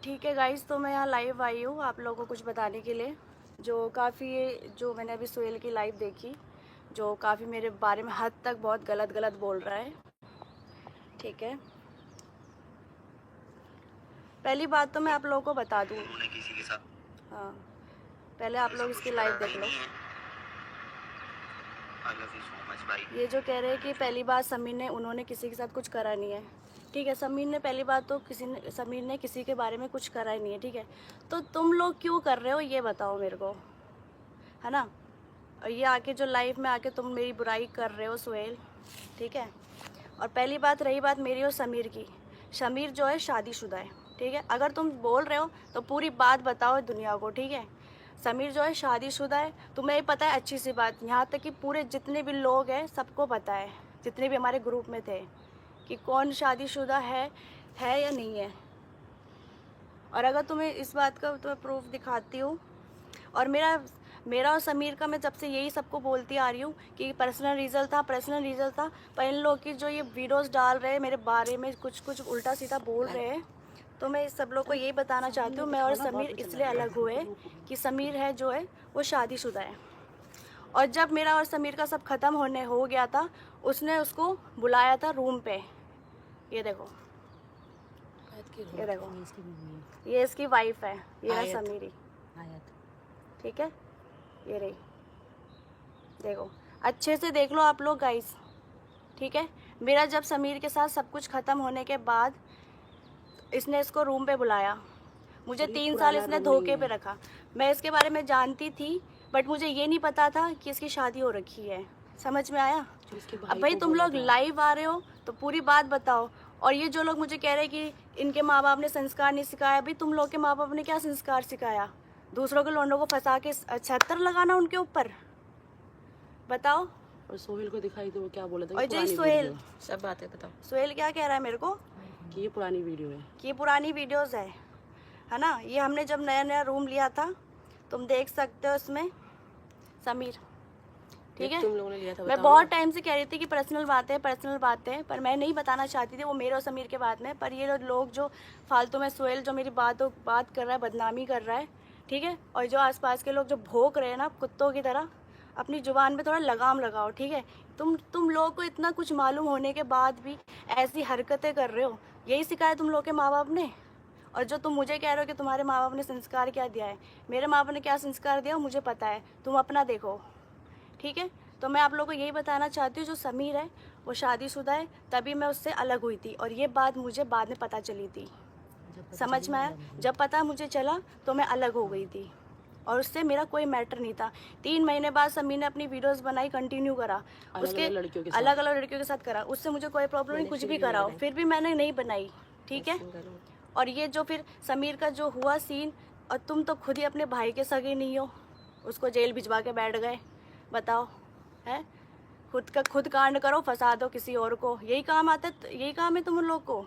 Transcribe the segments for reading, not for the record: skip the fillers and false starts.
ठीक है गाइस, तो मैं यहाँ लाइव आई हूँ आप लोगों को कुछ बताने के लिए। जो मैंने अभी सोहेल की लाइव देखी, जो काफ़ी मेरे बारे में हद तक बहुत गलत गलत बोल रहा है। ठीक है, पहली बात तो मैं आप लोगों को बता दूँ। उन्होंने किसी के साथ हाँ, पहले आप लोग इसकी लाइव देख लो। I love you so much, भाई। ये जो कह रहे हैं कि पहली बात उन्होंने किसी के साथ कुछ करा नहीं है। ठीक है, पहली बात तो समीर ने किसी के बारे में कुछ करा ही नहीं है। ठीक है, तो तुम लोग क्यों कर रहे हो ये बताओ मेरे को, है ना। और ये आके जो लाइव में आके तुम मेरी बुराई कर रहे हो सोहेल, ठीक है। और पहली बात रही बात मेरी और समीर की, समीर जो है शादीशुदा है। ठीक है, अगर तुम बोल रहे हो तो पूरी बात बताओ दुनिया को। ठीक है, समीर जो है शादीशुदा है, तुम्हें पता है अच्छी सी बात। यहाँ तक कि पूरे जितने भी लोग हैं सबको पता है, जितने भी हमारे ग्रुप में थे, कि कौन शादीशुदा है या नहीं है। और अगर तुम्हें इस बात का तुम्हें प्रूफ दिखाती हूँ। और मेरा और समीर का मैं जब से यही सबको बोलती आ रही हूँ कि पर्सनल रिजल्ट था पर इन लोग की जो ये वीडियोस डाल रहे हैं मेरे बारे में, कुछ उल्टा सीधा बोल रहे हैं। तो मैं इस सब लोग को यही बताना चाहती हूँ, मैं और समीर इसलिए अलग हुए कि समीर है जो है वो शादीशुदा है। और जब मेरा और समीर का सब ख़त्म हो गया था, उसने उसको बुलाया था रूम पे। ये देखो, ये इसकी वाइफ है, ये है समीरी। ठीक है, ये रही, देखो अच्छे से देख लो आप लोग गाइस। ठीक है, मेरा जब समीर के साथ सब कुछ ख़त्म होने के बाद इसने इसको रूम पे बुलाया, मुझे 3 साल इसने धोखे पे रखा। मैं इसके बारे में जानती थी, बट मुझे ये नहीं पता था कि इसकी शादी हो रखी है। समझ में आया। अब भाई तुम लोग लाइव आ रहे हो तो पूरी बात बताओ। और ये जो लोग मुझे कह रहे हैं कि इनके माँ बाप ने संस्कार नहीं सिखाया, भाई तुम लोग के माँ बाप ने क्या संस्कार सिखाया? दूसरों के लौंडों को फंसा के छत्तर लगाना उनके ऊपर, बताओ। और सोहेल को दिखाई तो वो क्या बोला था? और जी सोहेल सब बातें बताओ। सोहेल क्या कह रहा है मेरे को कि ये पुरानी वीडियो है, कि ये पुरानी वीडियोस है ना। ये हमने जब नया नया रूम लिया था, तुम देख सकते हो इसमें समीर। ठीक है, तुम लोगों ने लिया था, मैं बहुत टाइम से कह रही थी कि पर्सनल बातें, पर मैं नहीं बताना चाहती थी वो मेरे और समीर के बात में। पर ये लोग जो फालतू में सोहेल जो मेरी बात कर रहा है, बदनामी कर रहा है। ठीक है, और जो आसपास के लोग जो भौंक रहे हैं ना कुत्तों की तरह, अपनी जुबान पे थोड़ा लगाम लगाओ। ठीक है, तुम लोगों को इतना कुछ मालूम होने के बाद भी ऐसी हरकतें कर रहे हो। यही सिखाया तुम लोग के माँ बाप ने? और जो तुम मुझे कह रहे हो कि तुम्हारे माँ बाप ने संस्कार क्या दिया है, मेरे माँ बाप ने क्या संस्कार दिया मुझे पता है, तुम अपना देखो। ठीक है, तो मैं आप लोगों को यही बताना चाहती हूँ, जो समीर है वो शादीशुदा है, तभी मैं उससे अलग हुई थी। और ये बात मुझे बाद में पता चली थी, समझ में आया। जब पता मुझे चला तो मैं अलग हो गई थी, और उससे मेरा कोई मैटर नहीं था। 3 महीने बाद समीर ने अपनी वीडियोस बनाई, कंटिन्यू करा, उसके अलग अलग लड़कियों के साथ करा। उससे मुझे कोई प्रॉब्लम नहीं, कुछ भी कराओ, फिर भी मैंने नहीं बनाई। ठीक है, और ये जो फिर समीर का जो हुआ सीन, और तुम तो खुद ही अपने भाई के सगे नहीं हो, उसको जेल भिजवा के बैठ गए। बताओ, है खुद कांड करो, फंसा दो किसी और को, यही काम आता है, यही काम है तुम लोग को।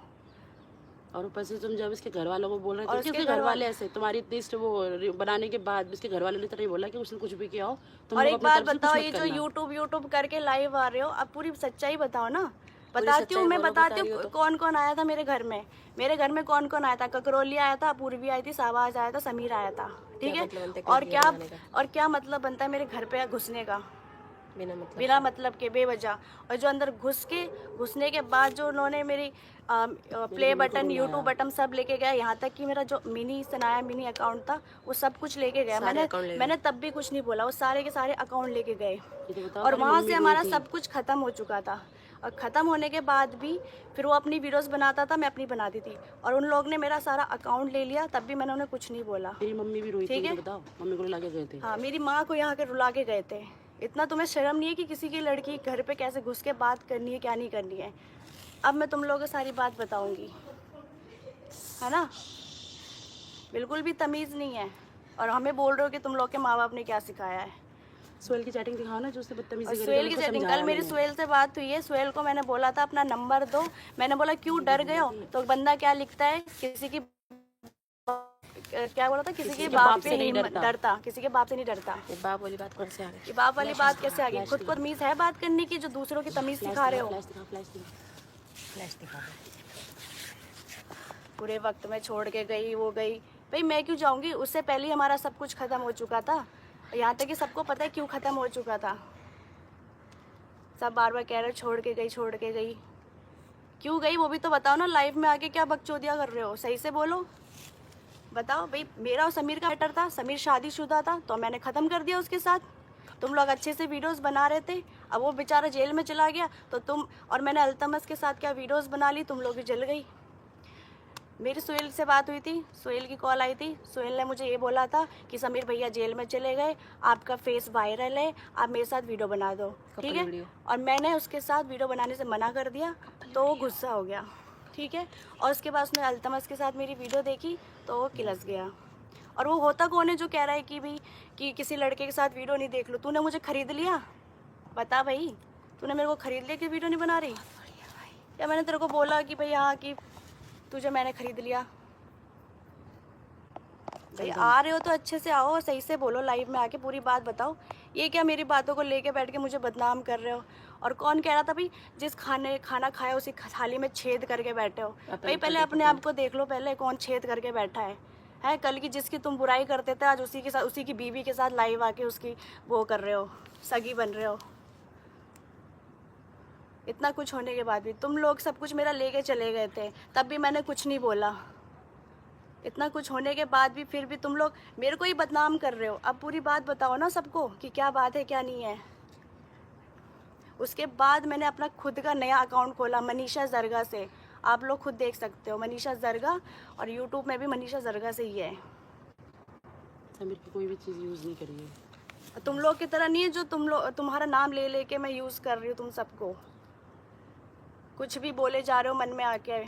और ऊपर से तुम जब इसके घर वालों को बोल रहे थे, इसके घर वाले ऐसे तुम्हारी लिस्ट वो बनाने के बाद इसके घर वालों ने तो नहीं बोला कि उसने कुछ भी किया हो। और एक बात बताओ, ये जो यूट्यूब करके लाइव आ रहे हो, अब पूरी सच्चाई बताओ ना। बताती हूँ, मैं बताती हूँ कौन कौन आया था मेरे घर में। कौन कौन आया था? ककरोली आया था, पूर्वी आई थी, शाहबाज आया था, समीर आया था। ठीक है, और क्या मतलब बनता है मेरे घर पे घुसने का बिना मतलब के, बेवजह। और जो अंदर घुसने के बाद जो उन्होंने मेरी प्ले बटन, यूट्यूब बटन सब लेके गया, यहाँ तक कि मेरा जो सनाया मिनी अकाउंट था वो सब कुछ लेके गया। मैंने तब भी कुछ नहीं बोला, वो सारे के सारे अकाउंट लेके गए। और वहाँ से हमारा सब कुछ ख़त्म हो चुका था। और ख़त्म होने के बाद भी फिर वो अपनी वीडियोस बनाता था, मैं अपनी बनाती थी। और उन लोग ने मेरा सारा अकाउंट ले लिया, तब भी मैंने उन्हें कुछ नहीं बोला। मेरी मम्मी भी रोई थी, बताओ, मम्मी को रुला के गए थे। हाँ, मेरी माँ को यहाँ के रुला के गए थे। इतना तुम्हें शर्म नहीं है कि किसी की लड़की घर पे कैसे घुस के बात करनी है, क्या नहीं करनी है? अब मैं तुम लोगों को सारी बात बताऊंगी, है ना। बिल्कुल भी तमीज़ नहीं है, और हमें बोल रहे हो कि तुम लोग के माँ बाप ने क्या सिखाया है। सोहेल की चैटिंग दिखाओ ना, जो उससे बदतमीजी सोहेल की चैटिंग, कल मेरी सोहेल से बात हुई है। सोहेल को मैंने बोला था अपना नंबर दो, मैंने बोला क्यों डर गए हो? तो बंदा क्या लिखता है, किसी की क्या बोला था, किसी के बाप से नहीं डरता, किसी के बाप से नहीं डरता। बाप वाली बात कौन से आ गई? बाप वाली बात कैसे आ गई? खुद को तमीज़ है बात करने की, जो दूसरों की तमीज़ सिखा रहे हो। पूरे वक्त में छोड़ के गई, वो गई। भाई मैं क्यों जाऊंगी, उससे पहले ही हमारा सब कुछ ख़त्म हो चुका था। यहाँ तक कि सबको पता है क्यों ख़त्म हो चुका था। सब बार बार कह रहे छोड़ के गई, छोड़ के गई। क्यों गई वो भी तो बताओ ना। लाइफ में आके क्या बकचोदियाँ कर रहे हो, सही से बोलो, बताओ। भाई मेरा और समीर का मैटर था, समीर शादीशुदा था तो मैंने ख़त्म कर दिया उसके साथ। तुम लोग अच्छे से वीडियोस बना रहे थे, अब वो बेचारा जेल में चला गया तो तुम और मैंने अल्तमस के साथ क्या वीडियोस बना ली, तुम लोग भी जल गई। मेरी सुहेल से बात हुई थी, सुहेल की कॉल आई थी। सुहेल ने मुझे ये बोला था कि समीर भैया जेल में चले गए, आपका फेस वायरल है, आप मेरे साथ वीडियो बना दो, ठीक है। और मैंने उसके साथ वीडियो बनाने से मना कर दिया तो वो गुस्सा हो गया, ठीक है। और उसके बाद उसने अल्तमस के साथ मेरी वीडियो देखी तो वो किलस गया। और वो होता कौन है जो कह रहा है कि भाई कि किसी लड़के के साथ वीडियो नहीं देख लो। तूने मुझे ख़रीद लिया, बता भाई, तूने मेरे को ख़रीद लिया कि वीडियो नहीं बना रही, या मैंने तेरे को बोला कि भाई हाँ कि तुझे मैंने ख़रीद लिया। भाई आ रहे हो तो अच्छे से आओ, सही से बोलो, लाइव में आके पूरी बात बताओ। ये क्या मेरी बातों को लेके बैठ के मुझे बदनाम कर रहे हो। और कौन कह रहा था भाई जिस खाना खाया उसी थाली में छेद करके बैठे हो। भाई पहले अपने आप को देख लो, पहले कौन छेद करके बैठा है। कल की जिसकी तुम बुराई करते थे आज उसी के साथ, उसी की बीवी के साथ लाइव आके उसकी वो कर रहे हो, सगी बन रहे हो। इतना कुछ होने के बाद भी तुम लोग सब कुछ मेरा लेके चले गए थे, तब भी मैंने कुछ नहीं बोला। इतना कुछ होने के बाद भी फिर भी तुम लोग मेरे को ही बदनाम कर रहे हो। अब पूरी बात बताओ ना सबको कि क्या बात है क्या नहीं है। उसके बाद मैंने अपना खुद का नया अकाउंट खोला मनीषा जरगा से, आप लोग खुद देख सकते हो, मनीषा जरगा। और यूट्यूब में भी मनीषा जरगा से ही है। समीर की कोई भी चीज़ यूज़ नहीं करी है। तुम लोग की तरह नहीं है जो तुम्हारा नाम ले लेके मैं यूज़ कर रही हूँ तुम सबको। कुछ भी बोले जा रहे हो मन में आके।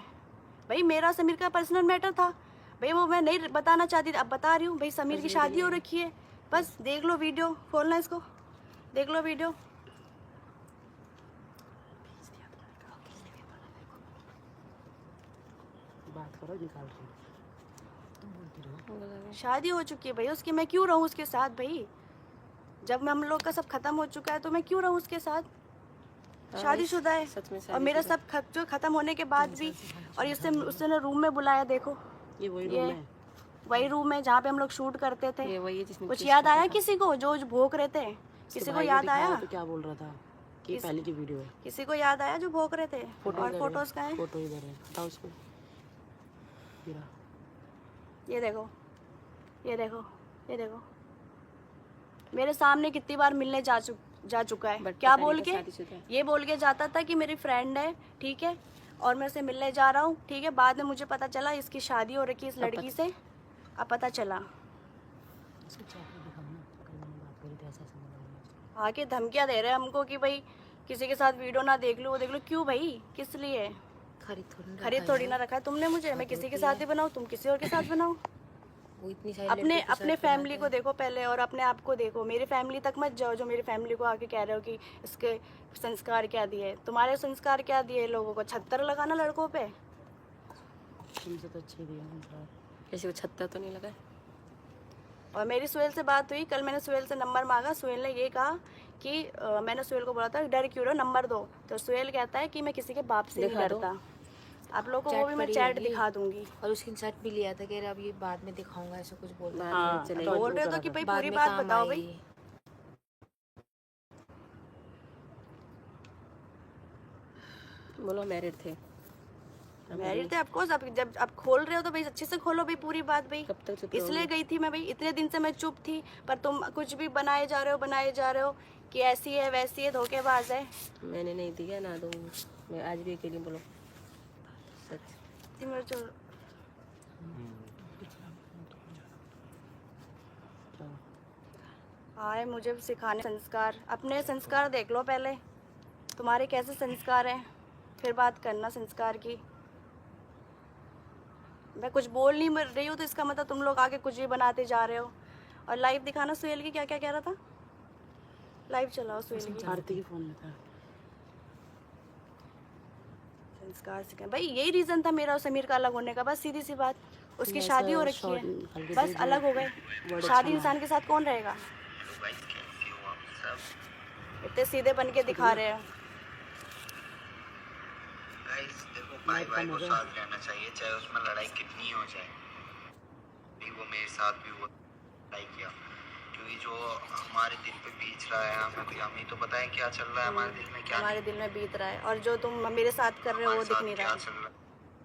भाई मेरा समीर का पर्सनल मैटर था भाई, वो मैं नहीं बताना चाहती थी, अब बता रही हूँ। भाई समीर की शादी हो रखी है, बस देख लो वीडियो, खोलना इसको, देख लो वीडियो। बात करो, निकाल रही शादी हो चुकी है भाई उसकी, मैं क्यों रहूँ उसके साथ भाई। जब हम लोग का सब खत्म हो चुका है तो मैं क्यों रहूँ उसके साथ। शादीशुदा है और मेरा सब जो खत्म होने के बाद भी। और उसने रूम में बुलाया, देखो ये वही रूम है, वही रूम है जहाँ पे हम लोग शूट करते थे। ये वही है जिसमें कुछ याद आया किसी को जो भोग रहे थे, किसी को याद आया तो क्या बोल रहा था कि पहले की वीडियो है, किसी को याद आया जो भोग रहे थे। और फोटोज का है, फोटो इधर है, बताओ उसको। ये देखो, ये देखो, ये देखो, मेरे सामने कितनी बार मिलने जा चुका है। क्या बोल के, ये बोल के जाता था कि मेरी फ्रेंड है, ठीक है, और मैं उसे मिलने जा रहा हूँ, ठीक है। बाद में मुझे पता चला इसकी शादी हो रखी है इस लड़की से, अब पता चला। आके धमकियाँ दे रहे हैं हमको कि भाई किसी के साथ वीडियो ना देख लो, वो देख लो। क्यों भाई, किस लिए? खरीद थोड़ी ना रखा है तुमने मुझे। मैं किसी के साथ ही बनाऊँ, तुम किसी और के साथ बनाओ। वो इतनी सारी अपने फैमिली को देखो पहले और अपने आप को देखो। मेरी फैमिली तक मत जाओ जो मेरी फैमिली को आके कह रहे हो कि इसके संस्कार क्या दिए। तुम्हारे संस्कार क्या दिए लोगों को? 76 लगाना लड़कों पे। तुमसे तो अच्छे दिया संस्कार। कैसे वो 76 तो नहीं लगा। और मेरी सुहेल से बात हुई कल, मैंने सुहेल से नंबर मांगा। सुहेल ने ये कहा कि मैंने सुहेल को बोला था डर क्यों रहो, नंबर दो। तो सुहेल कहता है कि मैं किसी के बाप से नहीं डरता। आप लोगों को वो भी मैं चैट दिखा दूंगी। और उसकी स्क्रीनशॉट भी लिया था, कह रहा अब ये बाद में दिखाऊंगा, ऐसा कुछ बोल रहा हाँ, है। तो बोल रहे हो तो कि भाई पूरी बात बताओ भाई। बोलो मैरिड थे। मैरिड थे ऑफकोर्स। अब जब आप खोल रहे हो तो भाई अच्छे से खोलो भाई पूरी बात भाई। कब तक चुप इसलिए गई थी मैं भाई, इतने दिन से मैं चुप थी, पर तुम कुछ भी बनाए जा रहे हो कि ऐसी है वैसी है, धोखेबाज है। मैंने नहीं दिया ना दूंगी मैं, आज भी अकेली। बोलो सच। आए मुझे सिखाने संस्कार। अपने संस्कार देख लो पहले, तुम्हारे कैसे संस्कार हैं, फिर बात करना संस्कार की। मैं कुछ बोल नहीं रही हूँ तो इसका मतलब तुम लोग आके कुछ भी बनाते जा रहे हो। और लाइव दिखाना सुहेल की, क्या क्या कह रहा था। लाइव चलाओ सुहेल की। आरती के फोन में था। संस्कार सिखाए भाई, यही रीज़न था मेरा और समीर का अलग होने का। बस सीधी सी बात, उसकी शादी हो रखी है, बस अलग हो गए। शादी इंसान के साथ कौन रहेगा। गाइस कैसे हो आप सब? इतने सीधे बन के दिखा रहे हैं। गाइस देखो भाई भाई को साथ रहना चाहिए, चाहे उसमें लड़ाई कितनी हो जाए। भी वो मेरे साथ भी वो लड़ाई किया, क्योंकि जो हमारे दिल पे बीत रहा है हमें तो पता है क्या चल रहा है हमारे दिल में, क्या हमारे दिल में बीत रहा है, और जो तुम मेरे साथ कर रहे हो वो हमारे दिख साथ नहीं क्या रहा है। चल रहा है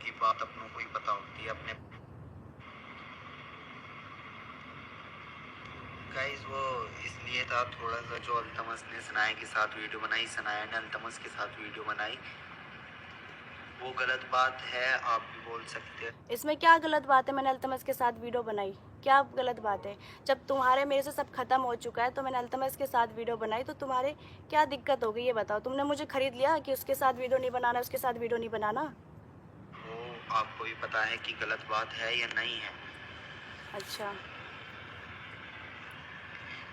की बात अपनों को ही पता होती है अपने। गाइस वो इसलिए था थोड़ा सा, जो अल्तमस ने सनाया के साथ वीडियो बनाई, सनाया ने अल्तमस के साथ वीडियो बनाई, वो गलत बात है, आप भी बोल सकते हैं। इसमें क्या गलत बात है? मैंने अल्तमस के साथ वीडियो बनाई, क्या गलत बात है? जब तुम्हारे मेरे से सब खत्म हो चुका है तो मैंने अल्तमस के साथ वीडियो बनाई, तो तुम्हारे क्या दिक्कत हो गई ये बताओ? तुमने मुझे खरीद लिया कि उसके साथ वीडियो नहीं बनाना, उसके साथ वीडियो नहीं बनाना? वो आपको भी पता है कि गलत बात है या नहीं है, अच्छा,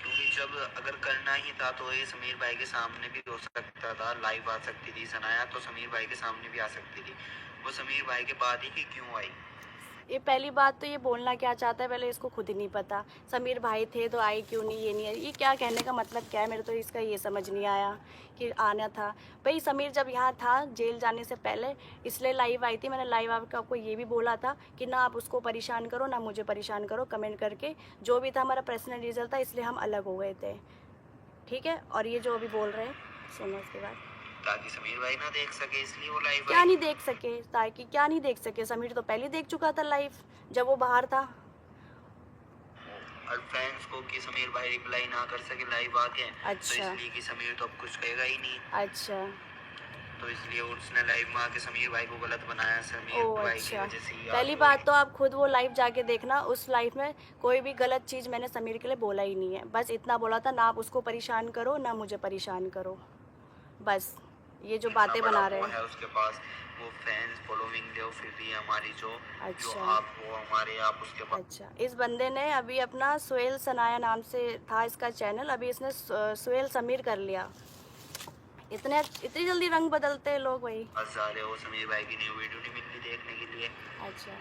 क्योंकि जब अगर करना ही था तो ये समीर भाई के सामने भी हो सकता था, लाइव आ सकती थी सनाया, तो समीर भाई के सामने भी आ सकती थी, वो समीर भाई के बाद ही क्यों आई? ये पहली बात तो ये बोलना क्या चाहता है पहले इसको खुद ही नहीं पता। समीर भाई थे तो आई क्यों नहीं, ये नहीं है, ये क्या कहने का मतलब क्या है? मेरे तो इसका ये समझ नहीं आया कि आना था। भाई समीर जब यहाँ था जेल जाने से पहले, इसलिए लाइव आई थी। मैंने लाइव आकर आपको ये भी बोला था कि ना आप उसको परेशान करो ना मुझे परेशान करो कमेंट करके, जो भी था हमारा पर्सनल रीज़न था, इसलिए हम अलग हो गए थे, ठीक है? और ये जो अभी बोल रहे हैं सुनो उसके बाद। ताकि समीर भाई ना देख सके इसलिए वो लाइव क्या आई। नहीं देख सके? ताकि क्या नहीं देख सके? समीर तो पहले देख चुका था लाइव जब वो बाहर था। और फैंस को कि समीर भाई रिप्लाई ना कर सके लाइव आके, तो अच्छा। इसलिए कि समीर तो अब कुछ कहेगा ही नहीं, अच्छा, तो इसलिए उसने लाइव में आके समीर भाई को गलत बनाया, समीर ओ भाई की अच्छा। वजह से ही पहली आप बात तो आप खुद वो लाइव जाके देखना, उस लाइव में कोई भी गलत चीज़ मैंने समीर के लिए बोला ही नहीं है। बस इतना बोला था, ना आप उसको परेशान करो ना मुझे परेशान करो, बस ये जो इतना बातें बड़ा बना वो रहे हैं। है उसके पास, वो फैंस फॉलोइंग दे, फिर भी हमारी जो अच्छा। आप हो हमारे आप उसके पास। अच्छा, इस बंदे ने अभी अपना सुहेल सनाया नाम से था इसका चैनल, अभी इसने सुहेल समीर कर लिया। इतनी जल्दी रंग बदलते हैं लोग भाई। बस जा रहे हो, समीर भाई की न्यू वीडियो नहीं मिल रही देखने के लिए। अच्छा,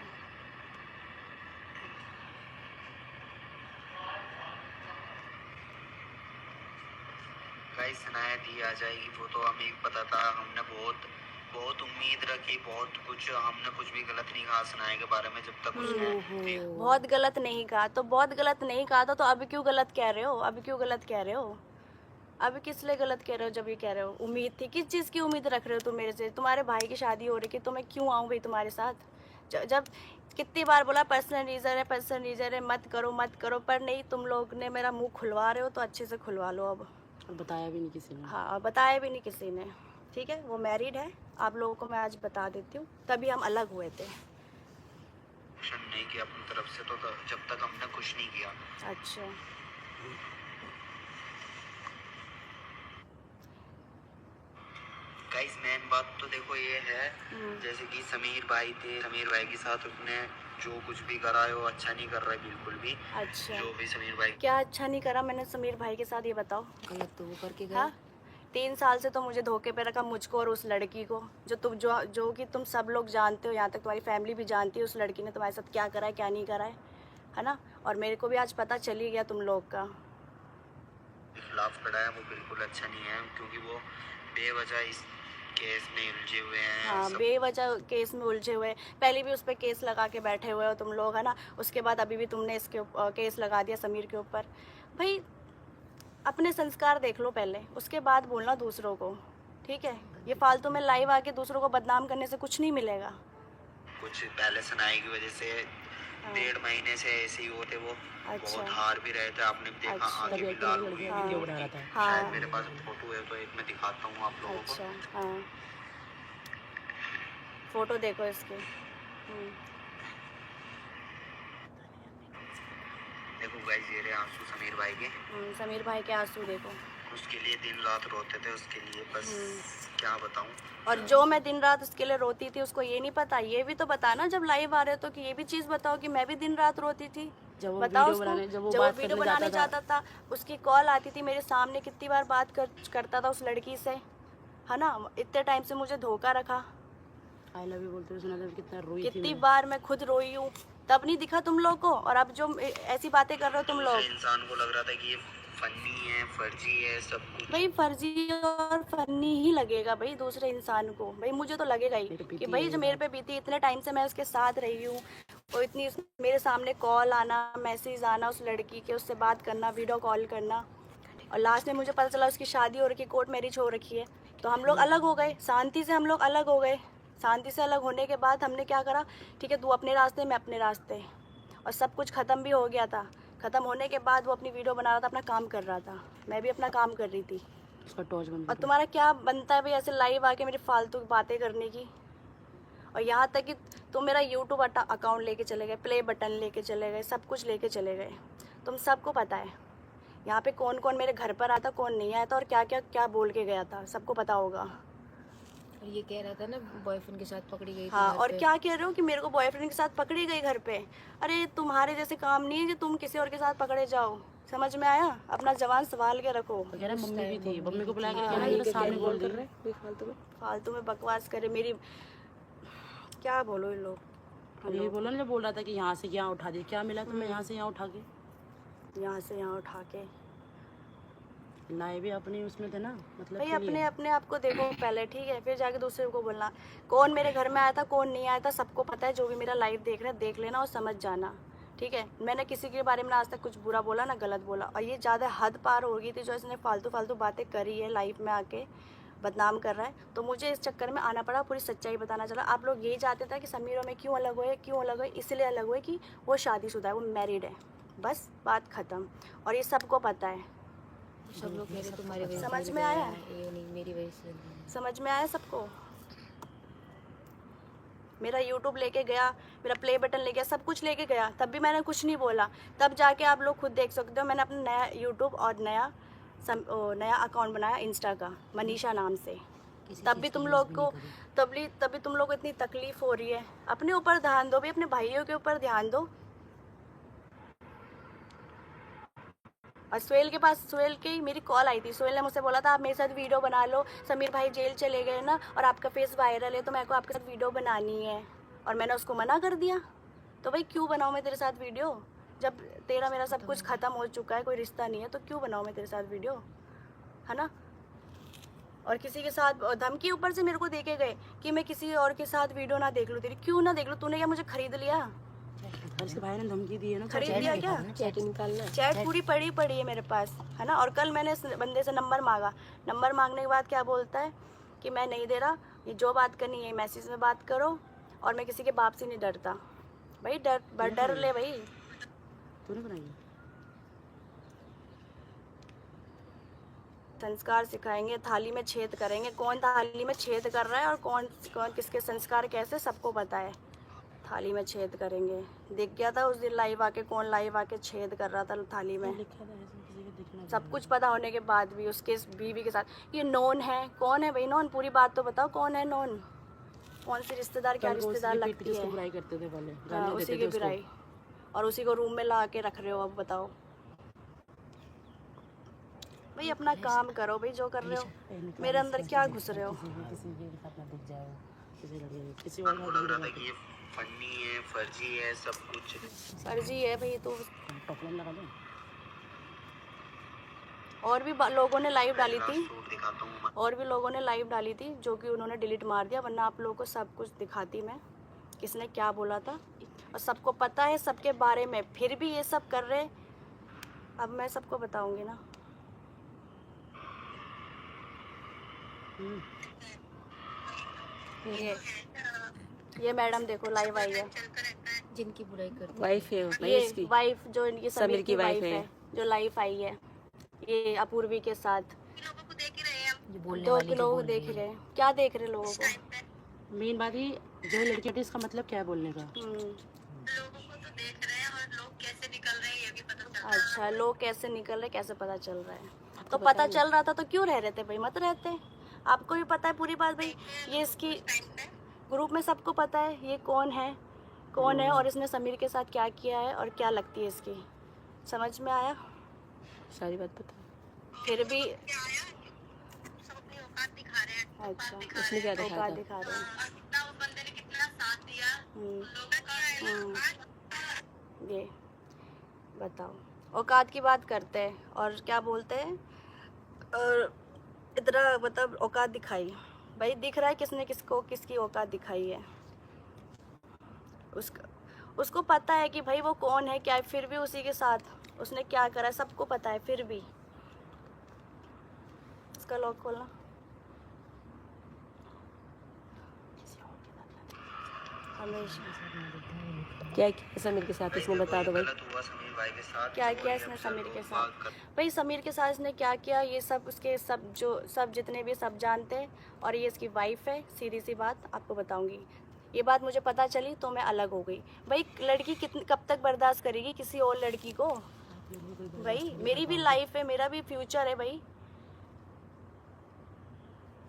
गाइस सनाया दी आ जाएगी वो तो हमें पता था, हमने बहुत बहुत उम्मीद रखी, बहुत कुछ, हमने कुछ भी गलत नहीं कहा सनाया के बारे में जब तक उसने बहुत गलत नहीं कहा तो बहुत गलत नहीं कहा था, तो अभी क्यों गलत कह रहे हो? अभी क्यों गलत कह रहे हो? अभी किस लिए गलत कह रहे हो? जब ये कह रहे हो उम्मीद थी, किस चीज़ की उम्मीद रख रहे हो तुम मेरे से? तुम्हारे भाई की शादी हो रही है तो मैं क्यों आऊँ भाई तुम्हारे साथ? जब कितनी बार बोला पर्सनल रीज़न है, मत करो, पर नहीं, तुम लोग ने मेरा मुंह खुलवा रहे हो तो अच्छे से खुलवा लो अब। और बताया भी नहीं किसी ने। हाँ, और बताया भी नहीं किसी ने, ठीक है? वो मैरिड है, आप लोगों को मैं आज बता देती हूँ, तभी हम अलग हुए थे। एक्शन नहीं किया अपनी तरफ से, तो जब तक हमने कुछ नहीं किया। अच्छा, गाइस मेन बात तो देखो ये है, जैसे कि समीर भाई थे, समीर भाई के साथ उसने जो कुछ भी करा है वो अच्छा नहीं कर रहा है बिल्कुल भी। अच्छा, जो भी समीर भाई क्या अच्छा नहीं करा मैंने समीर भाई के साथ, ये बताओ? गलत तो वो करके गया। हाँ, 3 साल से तो मुझे धोखे पे रखा, मुझको और उस लड़की को, जो कि तुम सब लोग जानते हो, यहाँ तक तुम्हारी फैमिली भी जानती है उस लड़की ने तुम्हारे साथ क्या करा है क्या नहीं करा है ना? और मेरे को भी आज पता चल ही गया तुम लोग का। के खिलाफ खड़ा है वो बिल्कुल अच्छा नहीं है, क्योंकि वो बेवजह इस केस में उलझे हुए हैं। हाँ, बेवजह केस में उलझे हुए, पहले भी उस पर केस लगा के बैठे हुए हो तुम लोग, है ना? उसके बाद अभी भी तुमने इसके केस लगा दिया समीर के ऊपर। भाई अपने संस्कार देख लो पहले, उसके बाद बोलना दूसरों को, ठीक है? ये फालतू में लाइव आके दूसरों को बदनाम करने से कुछ नहीं मिलेगा। कुछ पहले सनाई की वजह से 1.5 महीने से ऐसे ही होते वो, अच्छा। बहुत हार भी रहे थे, आपने भी देखा। अच्छा। आगे तभी भी एक लाल लड़की हुई का वीडियो बना रहा था। हाँ। शायद मेरे पास फोटो है तो एक मैं दिखाता हूँ आप लोगों अच्छा, को। हाँ, फोटो देखो इसके। देखो गाइस ये रहे आंसू समीर भाई के, समीर भाई के आंसू देखो। उसके लिए दिन रात रोते थे, उसके लिए बस क्या बताऊँ। और जो मैं दिन रात उसके लिए रोती थी उसको ये नहीं पता, ये भी तो बताना जब लाइव आ रहे हो तो, कि ये भी चीज़ बताओ कि मैं भी दिन रात रोती थी। जब वो बताओ वीडियो उसको। बनाने जब वो जब वो बात वीडियो करने बनाने जाता जाता था उसकी कॉल आती थी मेरे सामने, कितनी बार बात करता था उस लड़की से, है ना? इतने टाइम से मुझे धोखा रखा, आई लव यू बोलते हुए सुना था, कितना रोई थी कितनी मैं। बार मैं खुद रोई हूँ, तब नहीं दिखा तुम लोग को, और अब जो ऐसी बातें कर रहे हो तुम लोग। दूसरे इंसान को लग रहा था कि ये फनी है, फर्जी है, सब कुछ। भाई फर्जी और फनी ही लगेगा भाई दूसरे इंसान को, भाई मुझे तो लगेगा ही कि भाई जो मेरे पे बीती, इतने टाइम से मैं उसके साथ रही हूँ, और इतनी मेरे सामने कॉल आना, मैसेज आना उस लड़की के, उससे बात करना, वीडियो कॉल करना, और लास्ट में मुझे पता चला उसकी शादी हो रखी है, कोर्ट मैरिज हो रखी है। तो हम लोग अलग हो गए, शांति से हम लोग अलग हो गए। शांति से अलग होने के बाद हमने क्या करा, ठीक है तू अपने रास्ते मैं अपने रास्ते, और सब कुछ ख़त्म भी हो गया था। ख़त्म होने के बाद वो अपनी वीडियो बना रहा था, अपना काम कर रहा था, मैं भी अपना काम कर रही थी। उसका टॉर्च बंद और कर। तुम्हारा क्या बनता है भाई ऐसे लाइव आके मेरी फालतू बातें करने की। और यहाँ तक कि तुम मेरा यूट्यूब अकाउंट लेके चले गए, प्ले बटन लेके चले गए, सब कुछ लेके चले गए। तुम सबको पता है यहाँ पे कौन कौन मेरे घर पर आता, कौन नहीं आया था, और क्या क्या क्या बोल के गया था, सबको पता होगा। और ये कह रहा था ना बॉयफ्रेंड के साथ पकड़ी गई थी हाँ, घर और पे। क्या कह रहे हो कि मेरे को बॉयफ्रेंड के साथ पकड़ी गई घर पे। अरे तुम्हारे जैसे काम नहीं है कि तुम किसी और के साथ पकड़े जाओ, समझ में आया? अपना जवान संभाल के रखो। तो कह रहा मम्मी भी थी, मम्मी को बुला के हाँ, कहना ये जरा क्या सामने बोल कर दी। रहे हैं बेफालतू में। फालतू में बकवास करे मेरी, क्या बोलो ये लोग। और ये बोला ना, जब बोल रहा था कि यहाँ से यहाँ उठा दी, क्या मिला तुम्हें यहाँ से यहाँ उठा के? यहाँ से यहाँ उठा के लाए भी अपने उसमें थे ना, मतलब भाई के लिए। अपने अपने आप को देखो पहले, ठीक है, फिर जाके दूसरे को बोलना। कौन मेरे घर में आया था, कौन नहीं आया था, सबको पता है। जो भी मेरा लाइव देख रहे हैं देख लेना और समझ जाना, ठीक है। मैंने किसी के बारे में आज तक कुछ बुरा बोला ना गलत बोला, और ये ज़्यादा हद पार हो गई थी जो इसने फालतू फालतू बातें करी है, लाइव में आके बदनाम कर रहा है। तो मुझे इस चक्कर में आना पड़ा, पूरी सच्चाई बताना चला। आप लोग यही चाहते थे कि समीर और मैं क्यों अलग हुए, क्यों अलग हुए, इसलिए अलग हुए कि वो शादीशुदा है, वो मैरिड है, बस बात ख़त्म। और ये सबको पता है, सब लोग कह रहे तुम्हारी वजह से समझ मिल में गया आया? है, ये नहीं मेरी वजह से नहीं। समझ में आया सबको? मेरा यूट्यूब लेके गया, मेरा प्ले बटन ले गया, सब कुछ लेके गया, तब भी मैंने कुछ नहीं बोला। तब जाके आप लोग खुद देख सकते हो, मैंने अपना नया यूट्यूब और नया अकाउंट बनाया इंस्टा का, मनीषा नाम से। तब भी तुम लोग को तभी तुम लोग को इतनी तकलीफ हो रही है। अपने ऊपर ध्यान दो भाई, अपने भाइयों के ऊपर ध्यान दो। और सुहेल के ही मेरी कॉल आई थी। सुहेल ने मुझसे बोला था आप मेरे साथ वीडियो बना लो, समीर भाई जेल चले गए ना और आपका फेस वायरल है, तो मेरे को आपके साथ वीडियो बनानी है। और मैंने उसको मना कर दिया। तो भाई क्यों बनाऊँ मैं तेरे साथ वीडियो, जब तेरा मेरा सब कुछ ख़त्म हो चुका है, कोई रिश्ता नहीं है, तो क्यों बनाऊँ मैं तेरे साथ वीडियो, है ना। और किसी के साथ धमकी ऊपर से मेरे को देके गए कि मैं किसी और के साथ वीडियो ना देख लूँ तेरी। क्यों ना देख लूँ, तूने क्या मुझे खरीद लिया, और इसके भाई ने धमकी दी है ना, खरीद लिया क्या? चैट निकालना। चैट पूरी पड़ी है मेरे पास, है ना। और कल मैंने इस बंदे से नंबर मांगा, नंबर मांगने के बाद क्या बोलता है कि मैं नहीं दे रहा, ये जो बात करनी है मैसेज में बात करो, और मैं किसी के बाप से नहीं डरता। भाई डर ले भाई। तूने बनाई? संस्कार सिखाएंगे, थाली में छेद करेंगे। कौन थाली में छेद कर रहा है और कौन कौन किसके संस्कार कैसे, सबको पता है। थाली में छेद करेंगे, दिख गया था उस दिन लाइव आके, कौन लाइव आके छेद कर रहा था थाली में। लिखा था ऐसे, किसी को दिखना सब कुछ पता होने के बाद भी उसके बीवी के साथ ये नॉन है। कौन है भाई नॉन, पूरी बात तो बताओ, कौन है नॉन, कौन सी रिश्तेदार, क्या रिश्तेदार लगती है। बुराई करते थे पहले, हाँ, गालियाँ उसी देते की थे उसको। बुराई, और उसी को रूम में ला के रख रहे हो। अब बताओ भाई, अपना काम करो भाई, जो कर रहे हो। मेरे अंदर क्या घुस रहे हो। किसी के साथ ना दिख जाओ, किसी लड़के किसी और का लग रहा था कि ये फनी है, फर्जी है, सब कुछ। फर्जी है भाई। तो टॉपलाइन लगा दो। और भी लोगों ने लाइव डाली थी, सूट दिखाता हूँ मैं। और भी लोगों ने लाइव डाली थी जो कि उन्होंने डिलीट मार दिया, वरना आप लोगों को सब कुछ दिखाती मैं, किसने क्या बोला था। और सबको पता है सबके बारे में, फिर भी ये सब कर रहे। अब मैं सबको बताऊंगी ना। ये मैडम देखो लाइव आई है, जिनकी बुराई करती वाइफ है भाई ये इसकी। वाइफ जो इनकी समीर की वाइफ है। है, जो लाइव आई है, ये अपूर्वी के साथ। जो बोलने दो वाली जो लोग बोल देख रही रहे है। हैं, क्या देख रहे हैं लोगों को। मेन बात ही जो लड़की होती है, इसका मतलब क्या है बोलने का। अच्छा, लोग कैसे निकल रहे, कैसे पता चल रहा है। तो पता चल रहा था तो क्यों रह रहे थे भाई, मत रहते। आपको भी पता है पूरी बात भाई, ये इसकी ग्रुप में सबको पता है ये कौन है और इसने समीर के साथ क्या किया है और क्या लगती है इसकी। समझ में आया? सारी बात पता। फिर भी अच्छा, उसने क्या देखा औकात था? दिखा रहे हैं। ये बताओ, औकात की बात करते हैं और क्या बोलते हैं, और इतना मतलब औकात दिखाई। भाई दिख रहा है किसने किसको किसकी औकात दिखाई है। उसका उसको पता है कि भाई वो कौन है क्या है, फिर भी उसी के साथ उसने क्या करा है सबको पता है, फिर भी। इसका लॉक खोलना। हमेशा क्या किया समीर के साथ इसने, बता दो भाई। गलत हुआ समीर भाई के साथ, क्या जो किया ये इसने अक्सर समीर लोग के बात साथ? कर- भाई समीर के साथ इसने क्या किया ये सब उसके सब जितने भी सब जानते हैं। और ये इसकी वाइफ है, सीधी सी बात आपको बताऊंगी। ये बात मुझे पता चली तो मैं अलग हो गई। भाई लड़की कितनी कब तक बर्दाश्त करेगी किसी और लड़की को? भाई मेरी भी लाइफ है, मेरा भी फ्यूचर है भाई।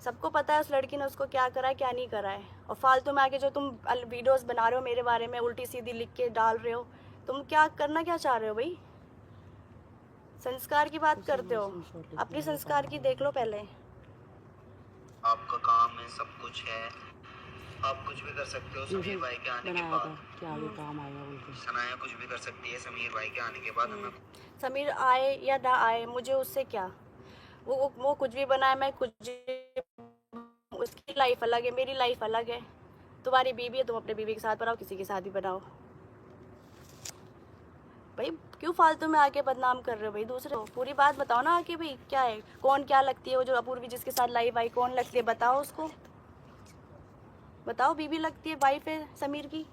सबको पता है उस लड़की ने उसको क्या करा है क्या नहीं करा है। और फालतू में आके जो तुम वीडियोस बना रहे हो मेरे बारे में, उल्टी सीधी लिख के डाल रहे हो, तुम क्या करना क्या चाह रहे हो भाई? संस्कार की बात करते हो, अपनी संस्कार की देख लो पहले। आपका काम है, सब कुछ है, आप कुछ भी कर सकते हो समीर भाई के आने के बनाया बाद। था कि आगे काम आएगा बोल के। सनाया कुछ भी कर सकती है समीर भाई के आने के बाद। हमें समीर आए या ना आए मुझे उससे क्या, वो कुछ भी बनाए, मैं कुछ, उसकी लाइफ अलग है, मेरी लाइफ अलग है। तुम्हारी बीवी है, तुम अपने बीवी के साथ बनाओ, किसी के साथ भी बनाओ। भाई क्यों फालतू में आके बदनाम कर रहे हो भाई दूसरे को? पूरी बात बताओ ना आके भाई क्या है, कौन क्या लगती है, वो जो अपूर्वी जिसके साथ लाइव आई कौन लगती है बताओ उसको, बताओ। बीवी लगती है, वाइफ है समीर की,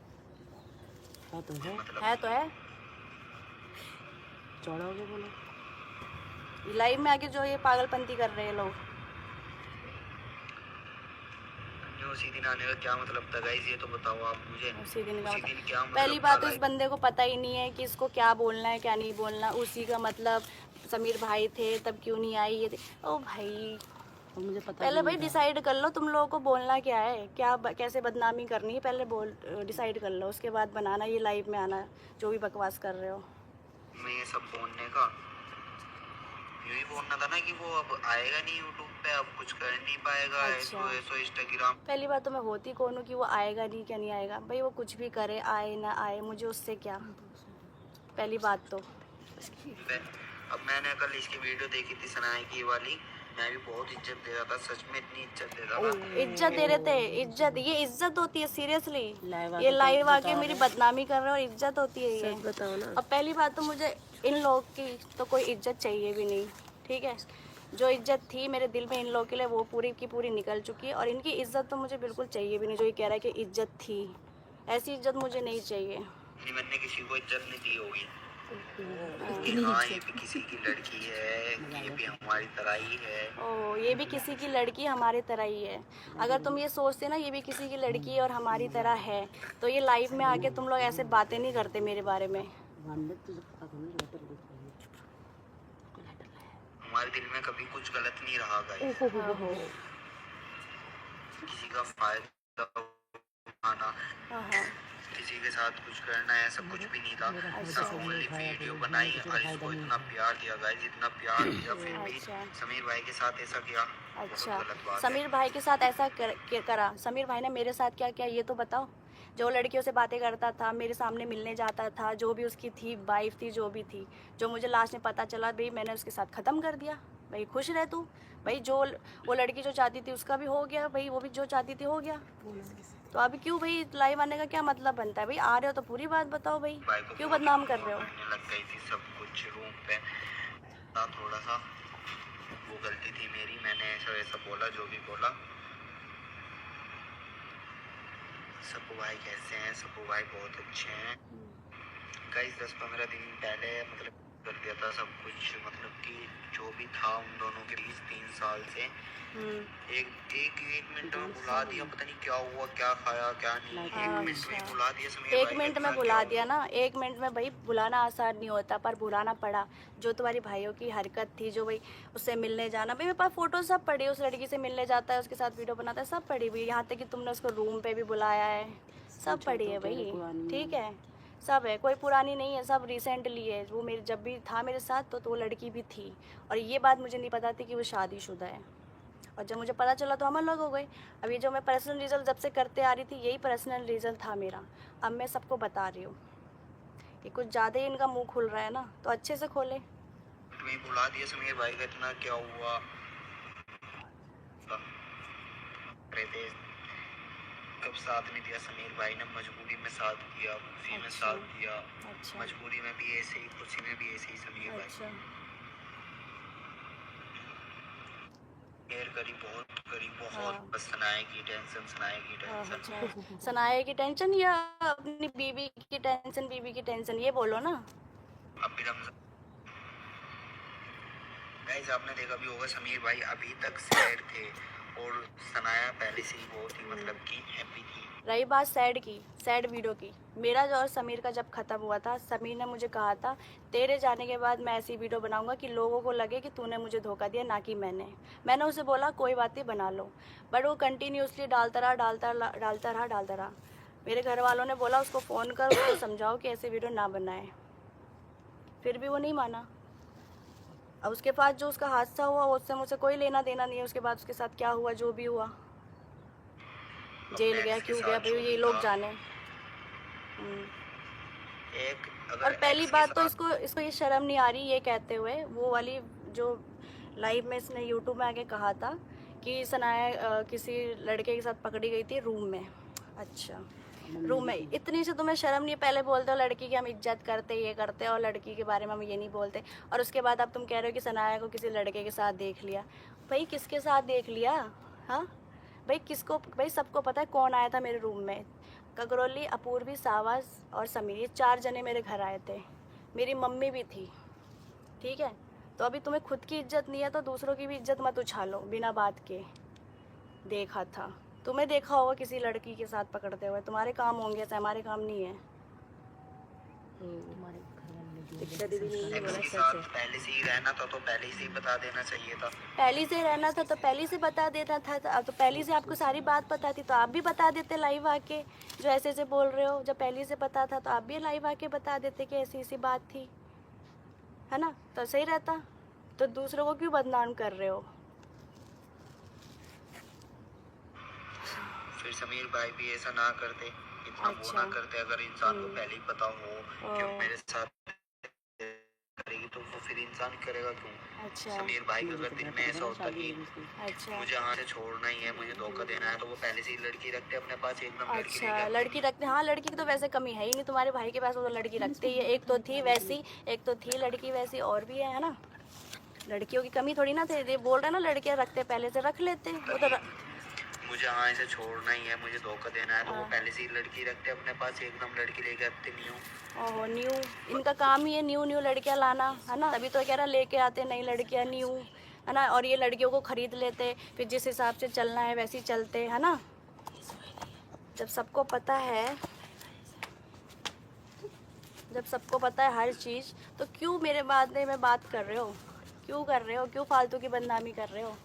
हाँ तो है, है तो है। चौड़ा हो गया बोलो। लाइव में आके जो ये पागलपंती कर रहे हैं लोग। उसी दिन आने का क्या मतलब था गाइस, ये तो बताओ आप मुझे। उसी दिन का उसी मतलब, दिन क्या मतलब पहली था बात तो इस लाइफ? बंदे को पता ही नहीं है कि इसको क्या बोलना है क्या नहीं बोलना। उसी का मतलब समीर भाई थे तब क्यों नहीं आई ये ओ भाई और मुझे पता पहले भी भाई नहीं था। डिसाइड कर लो तुम लोगों को बोलना क्या है, क्या कैसे बदनामी करनी है, पहले डिसाइड कर लो, उसके बाद बनाना ये लाइव में आना जो भी बकवास कर रहे हो। मैं ये सब बोलने का यही बोलना था ना कि वो अब आएगा नहीं यूट्यूब पे, अब कुछ कर नहीं पाएगा। अच्छा। ऐसो ऐसो इंस्टाग्राम पहली बात तो मैं होती कौन हूँ कि वो आएगा नहीं क्या नहीं आएगा? भाई वो कुछ भी करे, आए ना आए, मुझे उससे क्या। पहली बात तो पे। अब मैंने कल इसकी वीडियो देखी थी सनाए की वाली, मैं भी बहुत इज्जत दे रहा था, सच में इतनी इज्जत दे रहा था। इज्जत दे रहे थे, इज्जत, ये इज्जत होती है सीरियसली? लाइव आके ये तो लाइव आके बता मेरी रहे। बदनामी कर रहे हो और इज्जत होती है ये? सच बताओ ना। अब पहली बात तो मुझे इन लोग की तो कोई इज्जत चाहिए भी नहीं, ठीक है? जो इज्जत थी मेरे दिल में इन लोगों के लिए वो पूरी की पूरी निकल चुकी है। और इनकी इज्जत तो मुझे बिल्कुल चाहिए भी नहीं। जो ये कह रहा है कि इज्जत थी, ऐसी इज्जत मुझे नहीं चाहिए। नहीं, मैंने किसी को इज्जत नहीं दी होगी कि हाँ ये भी किसी की लड़की है, ये भी हमारी तरह ही है। ओ ये भी किसी की लड़की हमारी तरह ही है। अगर तुम ये सोचते ना ये भी किसी की लड़की है और हमारी तरह है, तो ये लाइव में आके तुम लोग ऐसे बातें नहीं करते मेरे बारे में। तुझे पता था ना जो लेटर लिखा हमारे दिल में कभी कुछ गलत नहीं रहा गाइस। हाँ किसी का फायदा उठाना, हाँ किसी के साथ कुछ करना, ऐसा कुछ भी नहीं था। सब ओनली वीडियो बनाई और इसको इतना प्यार दिया गाइस, इतना प्यार दिया, फिर भी अच्छा। समीर भाई के साथ ऐसा किया। अच्छा, बहुत गलत बात है। समीर भाई के साथ ऐसा करा? समीर भाई ने मेरे साथ क्या किया ये तो बताओ। जो लड़कियों से बातें करता था, मेरे सामने मिलने जाता था, जो भी उसकी थी वाइफ थी जो भी थी, जो मुझे लास्ट में पता चला भाई मैंने उसके साथ ख़त्म कर दिया। भाई खुश रह तू भाई, जो वो लड़की जो चाहती थी उसका भी हो गया भाई, वो भी जो चाहती थी हो गया। तो अभी क्यों भाई लाइव आने का क्या मतलब बनता है भाई? आ रहे हो तो पूरी बात बताओ भाई, भाई को क्यों बहुत बदनाम कर रहे हो? करने लग गई थी सब कुछ रूम पे था, थोड़ा सा वो गलती थी मेरी, मैंने ऐसा वैसा बोला जो भी बोला। सप्पू भाई कैसे हैं? सप्पू भाई बहुत अच्छे हैं गाइस। 10-15 दिन पहले मतलब कर दिया था सब कुछ, मतलब कि जो भी था उन दोनों के बीच 3 साल से एक मिनट में बुला दिया, पता नहीं क्या हुआ, क्या खाया क्या नहीं, एक मिनट में बुला दिया समीर एक भाई मिनट के में साथ बुला क्या दिया ना, एक मिनट में भाई बुलाना आसान नहीं होता पर बुलाना पड़ा। जो तुम्हारी भाइयों की हरकत थी, जो भाई उससे मिलने जाना, भाई मेरे पास फोटो सब पड़ी, उस लड़की से मिलने जाता है, उसके साथ वीडियो बनाता है, सब पड़ी हुई, यहाँ तक कि तुमने उसको रूम पे भी बुलाया है, सब पड़ी है भाई, ठीक है? सब है, कोई पुरानी नहीं है, सब रिसेंटली है। वो मेरे जब भी था मेरे साथ तो वो लड़की भी थी, और ये बात मुझे नहीं पता थी कि वो शादीशुदा है। और जब मुझे पता चला तो हम अलग हो गए। अब ये जो मैं पर्सनल रीज़न जब से करते आ रही थी, यही पर्सनल रीज़न था मेरा। अब मैं सबको बता रही हूँ, कि कुछ ज़्यादा ही इनका मुंह खुल रहा है ना, तो अच्छे से खोले। तुम्हें बुला दिया समीर भाई का, इतना क्या हुआ रहे थे, कब साथ नहीं दिया समीर भाई ने, मजबूरी में साथ दिया, खुशी में साथ दिया, अच्छा मजबूरी में भी ऐसे ही, खुशी में भी ऐसे ही समीर भाई। अच्छा केयर करी, बहुत करी, बहुत। हाँ। बस सनाएगी टेंशन, सनाएगी टेंशन। अच्छा सनाए की टेंशन या अपनी बीवी की टेंशन, बीवी की टेंशन, ये बोलो ना। अब भी रमजान गाइस आपने देखा भी होगा, समीर भाई अभी तक सैड थे और सनाया पहले से ही बहुत ही मतलब कि हैप्पी थी। रही बात सैड की, सैड वीडियो की, मेरा जो और समीर का जब ख़त्म हुआ था, समीर ने मुझे कहा था तेरे जाने के बाद मैं ऐसी वीडियो बनाऊंगा कि लोगों को लगे कि तूने मुझे धोखा दिया, ना कि मैंने उसे बोला कोई बात नहीं बना लो, बट वो कंटिन्यूसली डालता रहा। मेरे घर वालों ने बोला उसको फ़ोन कर, उसको समझाओ कि ऐसी वीडियो ना बनाए, फिर भी वो नहीं माना। अब उसके बाद जो उसका हादसा हुआ उससे मुझसे कोई लेना देना नहीं है, उसके बाद उसके साथ क्या हुआ, जो भी हुआ, जेल गया, क्यों गया, भाई ये लोग जाने। एक और अगर पहली एक्स के बात तो साथ इसको ये शर्म नहीं आ रही ये कहते हुए, वो वाली जो लाइव में इसने यूट्यूब में आके कहा था कि सनाया किसी लड़के के साथ पकड़ी गई थी रूम में। अच्छा रूम में, इतनी से तुम्हें शर्म नहीं? पहले बोलते हो लड़की की हम इज्जत करते, ये करते, और लड़की के बारे में हम ये नहीं बोलते, और उसके बाद अब तुम कह रहे हो कि सनाया को किसी लड़के के साथ देख लिया। भाई किसके साथ देख लिया? हाँ भाई किसको? भाई सबको पता है कौन आया था मेरे रूम में। कगरोली, अपूर्वी, सावास और समीर, ये 4 जने मेरे घर आए थे, मेरी मम्मी भी थी, ठीक है? तो अभी तुम्हें खुद की इज्जत नहीं है तो दूसरों की भी इज्जत मत उछालो बिना बात के। देखा था, तुम्हें देखा होगा किसी लड़की के साथ पकड़ते हुए, तुम्हारे काम होंगे ऐसे, हमारे काम नहीं है। दीक्षा दीदी ने ये एक्स बोला के सच साथ है। पहले से ही रहना था तो पहले से ही बता देना चाहिए था। पहले से रहना था तो पहले से बता देता था, तो पहले से आपको सारी बात पता थी तो आप भी बता देते लाइव आके, जो ऐसे ऐसे बोल रहे हो। जब पहले से पता था तो आप भी लाइव आके बता देते कि ऐसी ऐसी बात थी, है ना? तो सही रहता। तो दूसरों को क्यों बदनाम कर रहे हो? फिर समीर भाई भी ऐसा ना करते, इतना वो ना करते। अगर इंसान को पहले ही पता हो कि वो मेरे साथ करेगी तो वो फिर इंसान करेगा क्यों? अच्छा समीर भाई का अगर दिल में ऐसा होता कि अच्छा मुझे यहाँ से छोड़ना ही है, मुझे धोखा देना है, तो वो पहले से ही लड़की रखते अपने पास, एकदम लड़की अच्छा लेकर। लड़की रखते, हाँ लड़की की तो वैसे कमी है ही नहीं तुम्हारे भाई के पास, वो तो लड़की रखते ही है। एक तो थी वैसी, एक तो थी लड़की वैसी, और भी है ना? लड़कियों की कमी थोड़ी ना थे, ये बोल रहे ना लड़कियां रखते, पहले से रख लेते वो तो मुझे यहाँ से छोड़ना ही है, मुझे धोखा देना है, तो वो पहले से ही लड़की रखते अपने पास, एकदम लड़की लेके आते नहीं हो। ओहो न्यू, इनका काम ही है न्यू लड़कियां लाना, है ना? तभी तो कह रहा लेके आते नई लड़कियां न्यू, है ना? और ये लड़कियों को खरीद लेते, फिर जिस हिसाब से चलना है वैसे ही चलते, है ना? जब सबको पता है, जब सबको पता है हर चीज़, तो क्यों मेरे बाद में बात कर रहे हो? क्यों कर रहे हो? क्यों फालतू की बदनामी कर रहे हो?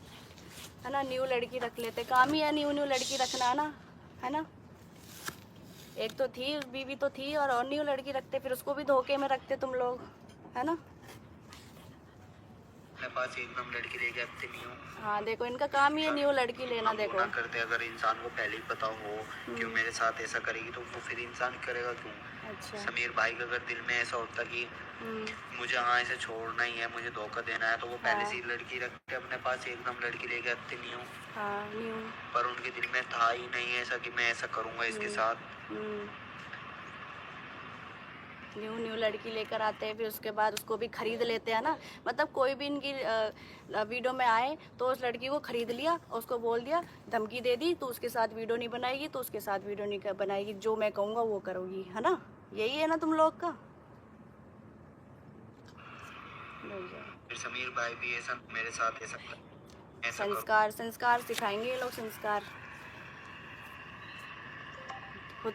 है ना? न्यू लड़की रख लेते, काम ही है न्यू लड़की रखना ना, है ना? एक तो थी बीवी तो थी, और न्यू लड़की रखते, फिर उसको भी धोखे में रखते तुम लोग, है ना? अपने पास एकदम लड़की लेके आते नहीं हो। हाँ देखो इनका काम ही है न्यू लड़की लेना। हम वो देखो ना करते, अगर इंसान को पहले ही पता हो कि वो मेरे साथ ऐसा करेगी तो वो फिर इंसान करेगा क्यों? अच्छा समीर भाई का अगर दिल में ऐसा होता कि मुझे यहाँ ऐसे छोड़ना ही है, मुझे धोखा देना है, तो वो पहले से ही लड़की रखते अपने पास, एकदम लड़की लेके आते नहीं हो। हाँ न्यू पर उनके दिल में था ही नहीं ऐसा कि मैं ऐसा करूँगा इसके साथ। न्यू लड़की लेकर आते हैं, फिर उसके बाद उसको भी खरीद लेते हैं ना। मतलब कोई भी इनकी वीडियो में आए तो उस लड़की को खरीद लिया, उसको बोल दिया, धमकी दे दी, तो उसके साथ वीडियो नहीं बनाएगी, तो उसके साथ वीडियो नहीं बनाएगी, जो मैं कहूँगा वो करोगी, है ना? यही है ना तुम लोग का? फिर समीर भाई भी ऐसा मेरे साथ ऐसा संस्कार संस्कार सिखाएंगे ये लोग, संस्कार। खुद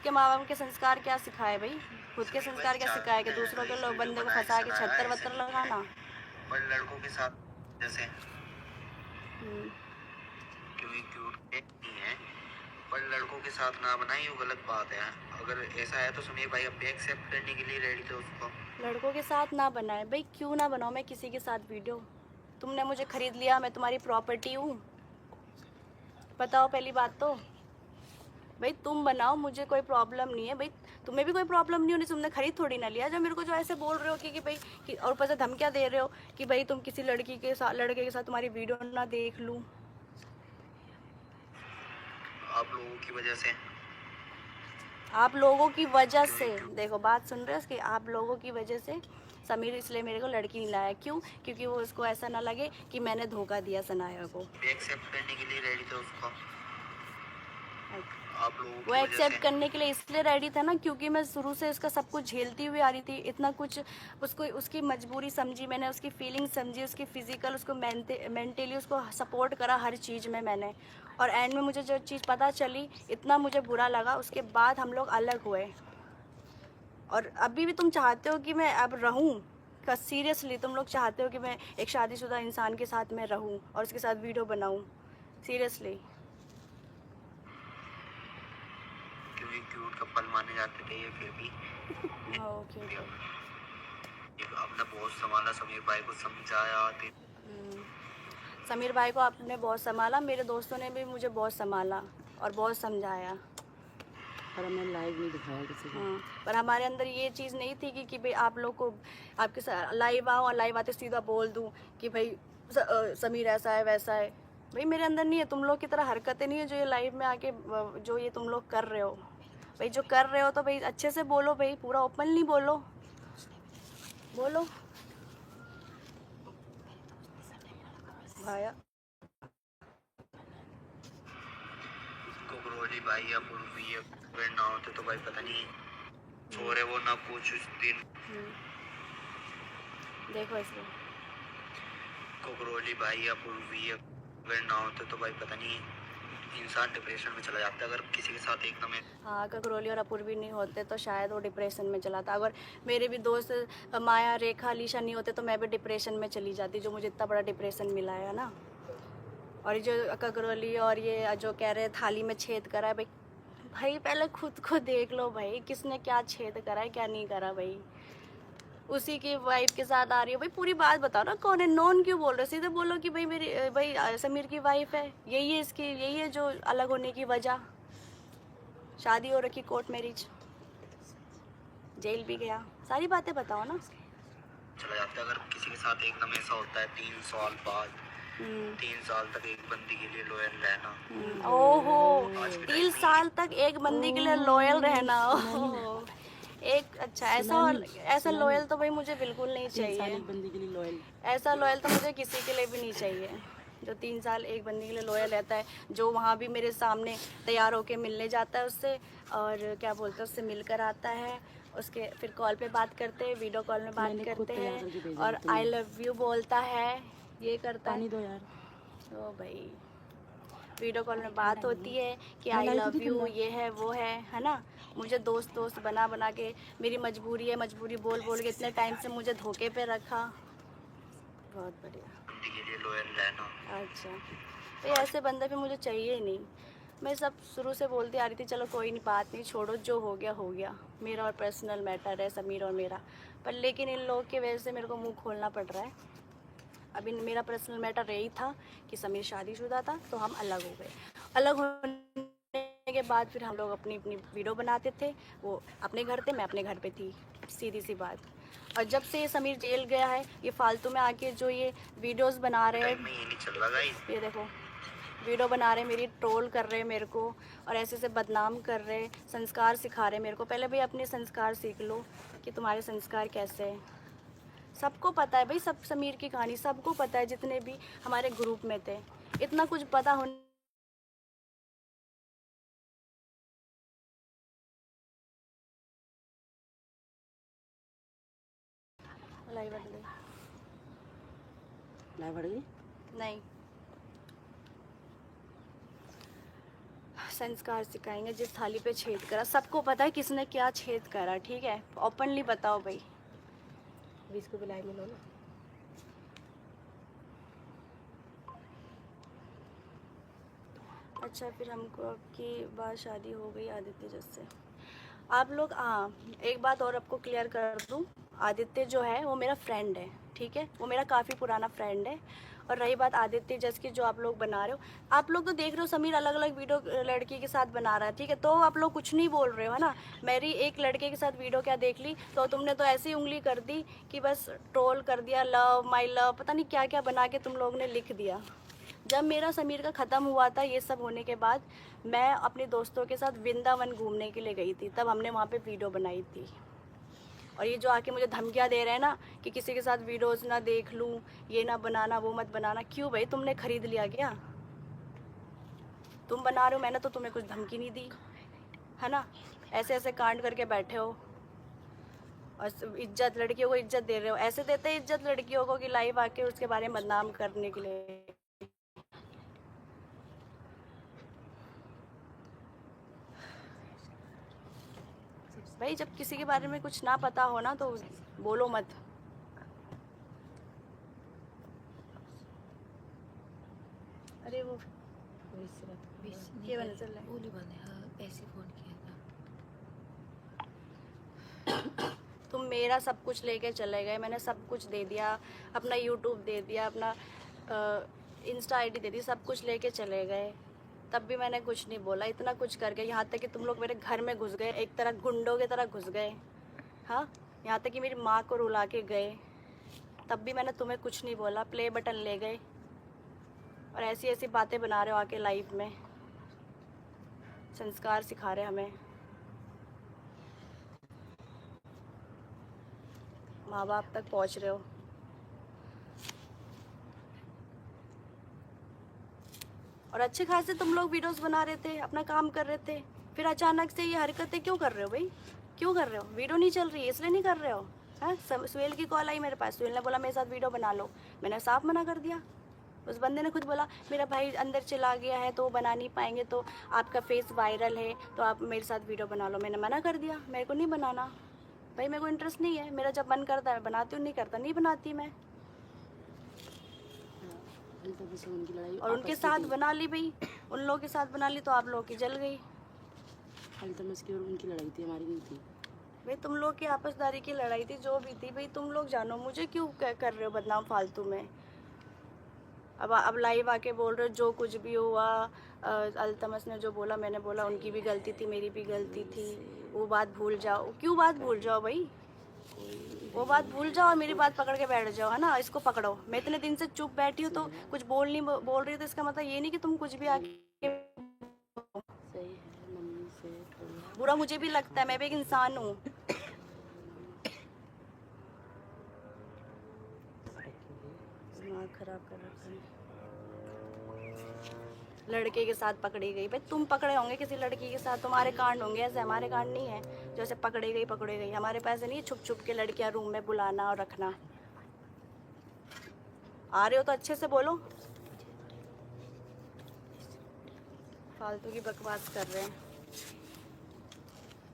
के माँ बाप के संस्कार क्या सिखाए भाई? खुद के संस्कार क्या सिखाए कि दूसरों के लोग बंदे को फंसा के छत्तर वत्तर लगाना? पर लड़कों के साथ जैसे क्योंकि क्यूट नहीं है, पर लड़कों के साथ ना बनाई, वो गलत बात है। अगर ऐसा है तो समीर भाई अब एक्सेप्ट करने के लिए रेडी थे उसको। लड़कों के साथ ना बनाए भाई, क्यों ना बनाओ मैं किसी के साथ वीडियो? तुमने मुझे खरीद लिया, मैं तुम्हारी प्रॉपर्टी हूँ? बताओ पहली बात तो भाई, तुम बनाओ, मुझे कोई प्रॉब्लम नहीं है भाई। तुम्हें भी कोई प्रॉब्लम नहीं होनी, तुमने खरीद थोड़ी ना लिया। जब मेरे को जो ऐसे बोल रहे हो कि भाई और ऊपर से धमकियाँ दे रहे हो कि भाई तुम किसी लड़के के साथ तुम्हारी वीडियो ना देख लूँ। आप लोगों की वजह से, आप लोगों की वजह से, देखो बात सुन रहे हो उसकी, आप लोगों की वजह से समीर इसलिए मेरे को लड़की नहीं लाया। क्यों? क्योंकि वो उसको ऐसा ना लगे कि मैंने धोखा दिया सनाया को। एक्सेप्ट करने के लिए रेडी थे उसको, आप लोगों की वो वजह एक्सेप्ट से। करने के लिए इसलिए रेडी था ना, क्योंकि मैं शुरू से इसका सब कुछ झेलती हुई आ रही थी। इतना कुछ उसको, उसकी मजबूरी समझी मैंने, उसकी फीलिंग समझी, उसकी फिजिकल, उसको मेंटली उसको सपोर्ट करा हर चीज़ में मैंने। और एंड में मुझे जो चीज़ पता चली, इतना मुझे बुरा लगा। उसके बाद हम लोग अलग हुए। और अभी भी तुम चाहते हो कि मैं अब रहूं? सीरियसली तुम लोग चाहते हो कि मैं एक शादीशुदा इंसान के साथ में रहूं और उसके साथ वीडियो बनाऊं? सीरियसली? क्योंकि क्यूट कपल माने जाते थे ये, फिर भी ओके। आपने बहुत संभाला, समीर भाई को समझाया। समीर भाई को आपने बहुत संभाला, मेरे दोस्तों ने भी मुझे बहुत संभाला और बहुत समझाया। पर हमने लाइव नहीं दिखाया किसी को। पर हमारे अंदर ये चीज़ नहीं थी कि भाई आप लोग को आपके साथ लाइव आओ और लाइव आते सीधा बोल दूं कि भाई समीर ऐसा है वैसा है। भाई मेरे अंदर नहीं है, तुम लोग की तरह हरकतें नहीं है जो ये लाइव में आके जो ये तुम लोग कर रहे हो। भाई जो कर रहे हो तो भाई अच्छे से बोलो, भाई पूरा ओपनली बोलो, बोलो भाया। कोकरोली भाई या पूर्वी अगर ना होते तो भाई पता नहीं छोरे वो ना कुछ उस दिन। देखो इसमें कोकरोली भाई या पूर्वी अगर ना होते तो भाई पता नहीं इंसान डिप्रेशन में चला जाता अगर किसी के साथ एकदम। हाँ, ककरोली और अपूर्वी नहीं होते तो शायद वो डिप्रेशन में चला था। अगर मेरे भी दोस्त माया, रेखा, अलीशा नहीं होते तो मैं भी डिप्रेशन में चली जाती, जो मुझे इतना बड़ा डिप्रेशन मिला है ना। और ये जो ककरोली और ये जो कह रहे थाली में छेद करा है, भाई भाई पहले खुद को देख लो भाई, किसने क्या छेद करा है क्या नहीं करा। भाई उसी की वाइफ के साथ आ रही हो, भाई पूरी बात बताओ ना, कौन है? नॉन क्यों बोल रहे हो? सीधे बोलो कि भाई मेरी भाई समीर की वाइफ है, यही है इसकी, यही है जो अलग होने की वजह। शादी हो रखी, कोर्ट मैरिज, जेल भी गया, सारी बातें बताओ ना। चला जाता अगर किसी के साथ एकदम ऐसा होता है 3 साल बाद, 3 साल तक एक बंदी के लिए लॉयल रहना। ओहो, 3 साल तक एक बंदी के लिए लॉयल रहना। एक अच्छा ऐसा लॉयल तो भाई मुझे बिल्कुल नहीं चाहिए। एक बंदी के लिए लॉयल, ऐसा लॉयल तो मुझे किसी के लिए भी नहीं चाहिए जो 3 साल एक बंदी के लिए लॉयल रहता है, जो वहाँ भी मेरे सामने तैयार होके मिलने जाता है उससे, और क्या बोलते हैं उससे मिलकर आता है, उसके फिर कॉल पे बात करते हैं, वीडियो कॉल में बात करते हैं और आई लव यू बोलता है, ये करता है। पानी दो यार। ओ भाई वीडियो कॉल में बात होती है कि आई लव यू, ये है वो है ना। मुझे दोस्त बना बना के, मेरी मजबूरी है, मजबूरी बोल बोल के इतने टाइम से मुझे धोखे पे रखा। बहुत बढ़िया। बंदी के लिए लॉयल रहना। अच्छा भाई ऐसे बंदे पे मुझे चाहिए ही नहीं। मैं सब शुरू से बोलती आ रही थी, चलो कोई नहीं, बात नहीं, छोड़ो, जो हो गया। मेरा और पर्सनल मैटर है समीर और मेरा, पर लेकिन इन लोग की वजह से मेरे को मुंह खोलना पड़ रहा है। अभी मेरा पर्सनल मैटर यही था कि समीर शादीशुदा था तो हम अलग हो गए। अलग होने के बाद फिर हम लोग अपनी अपनी वीडियो बनाते थे, वो अपने घर थे, मैं अपने घर पे थी, सीधी सी बात। और जब से ये समीर जेल गया है, ये फालतू में आके जो ये वीडियोस बना रहे हैं, ये नहीं चल रहा गाइस, ये देखो वीडियो बना रहे हैं, मेरी ट्रोल कर रहे हैं मेरे को और ऐसे बदनाम कर रहे हैं, संस्कार सिखा रहे हैं मेरे को। पहले भाई अपने संस्कार सीख लो कि तुम्हारे संस्कार कैसे हैं। सबको पता है भाई, सब समीर की कहानी सबको पता है, जितने भी हमारे ग्रुप में थे। इतना कुछ पता होने लाइव बढ़ गई लाइव बढ़ गई नहीं, संस्कार सिखाएंगे। जिस थाली पे छेद करा, सबको पता है किसने क्या छेद करा, ठीक है, ओपनली बताओ भाई। अभी इसको भी लाइव में लो ना। अच्छा फिर हमको आपकी बात शादी हो गई आदित्य जैसे। आप लोग हाँ, एक बात और आपको क्लियर कर दूँ, आदित्य जो है वो मेरा फ्रेंड है, ठीक है, वो मेरा काफ़ी पुराना फ्रेंड है और रही बात आदित्य जस की जो आप लोग बना रहे हो, आप लोग तो देख रहे हो समीर अलग अलग वीडियो लड़की के साथ बना रहा है, ठीक है, तो आप लोग कुछ नहीं बोल रहे हो, है ना। मेरी एक लड़के के साथ वीडियो क्या देख ली तो तुमने तो ऐसी उंगली कर दी कि बस ट्रोल कर दिया, लव माई लव पता नहीं क्या क्या बना के तुम लोग ने लिख दिया। जब मेरा समीर का ख़त्म हुआ था ये सब होने के बाद, मैं अपने दोस्तों के साथ वृंदावन घूमने के लिए गई थी, तब हमने वहाँ पे वीडियो बनाई थी। और ये जो आके मुझे धमकियाँ दे रहे हैं ना कि किसी के साथ वीडियोस ना देख लूँ, ये ना बनाना वो मत बनाना, क्यों भाई तुमने खरीद लिया क्या? तुम बना रहे हो, मैंने तो तुम्हें कुछ धमकी नहीं दी, है ना। ऐसे ऐसे कांड करके बैठे हो और इज्जत, लड़कियों को इज्जत दे रहे हो। ऐसे देते इज्जत लड़कियों को कि लाइव आके उसके बारे में बदनाम करने के लिए। भाई जब किसी के बारे में कुछ ना पता हो ना तो बोलो मत। अरे वो ये बने चल रहा ऐसे फोन किया था। तुम मेरा सब कुछ लेके चले गए, मैंने सब कुछ दे दिया, अपना यूट्यूब दे दिया, अपना इंस्टा आईडी दे दी, सब कुछ लेके चले गए, तब भी मैंने कुछ नहीं बोला। इतना कुछ करके यहाँ तक कि तुम लोग मेरे घर में घुस गए, एक तरह गुंडों की तरह घुस गए, हाँ, यहाँ तक कि मेरी माँ को रुला के गए, तब भी मैंने तुम्हें कुछ नहीं बोला। प्ले बटन ले गए और ऐसी ऐसी बातें बना रहे हो आके लाइव में, संस्कार सिखा रहे हमें। माँ बाप तक पहुँच रहे हो। और अच्छे खासे तुम लोग वीडियोस बना रहे थे, अपना काम कर रहे थे, फिर अचानक से ये हरकतें क्यों कर रहे हो भाई? क्यों कर रहे हो? वीडियो नहीं चल रही है इसलिए नहीं कर रहे हो? हैं? सुहेल की कॉल आई मेरे पास, सुहेल ने बोला मेरे साथ वीडियो बना लो, मैंने साफ मना कर दिया। उस बंदे ने खुद बोला मेरा भाई अंदर चला गया है तो वो बना नहीं पाएंगे, तो आपका फेस वायरल है तो आप मेरे साथ वीडियो बना लो। मैंने मना कर दिया, मेरे को नहीं बनाना भाई, मेरे को इंटरेस्ट नहीं है। मेरा जब मन करता है बनाती हूँ, नहीं करता नहीं बनाती मैं। उनकी लड़ाई और उनके साथ बना ली भाई, उन लोगों के साथ बना ली तो आप लोगों की जल गई। अल्तमस की और उनकी लड़ाई थी, हमारी नहीं थी भाई तुम लोग की आपसदारी की लड़ाई थी, जो भी थी भाई तुम लोग जानो, मुझे क्यों कर रहे हो बदनाम फालतू में। अब लाइव आके बोल रहे हो जो कुछ भी हुआ, अल्तमस ने जो बोला मैंने बोला, उनकी भी गलती थी मेरी भी गलती थी, वो बात भूल जाओ। क्यों बात भूल जाओ भाई? वो बात भूल जाओ और मेरी बात पकड़ के बैठ जाओ, है ना। इसको पकड़ो। मैं इतने दिन से चुप बैठी हूँ तो कुछ बोल रही हूँ, तो इसका मतलब ये नहीं कि तुम कुछ भी आके। सही है, मम्मी से थोड़ा बुरा मुझे भी लगता है, मैं भी एक इंसान हूँ। दिमाग खराब कर रखा है। लड़के के साथ पकड़ी गई भाई, तुम पकड़े होंगे किसी लड़की के साथ, तुम्हारे कांड होंगे ऐसे, हमारे कांड नहीं है जैसे पकड़ी गई। हमारे पास नहीं है छुप छुप के लड़कियां रूम में बुलाना और रखना। आ रहे हो तो अच्छे से बोलो, फालतू की बकवास कर रहे हैं।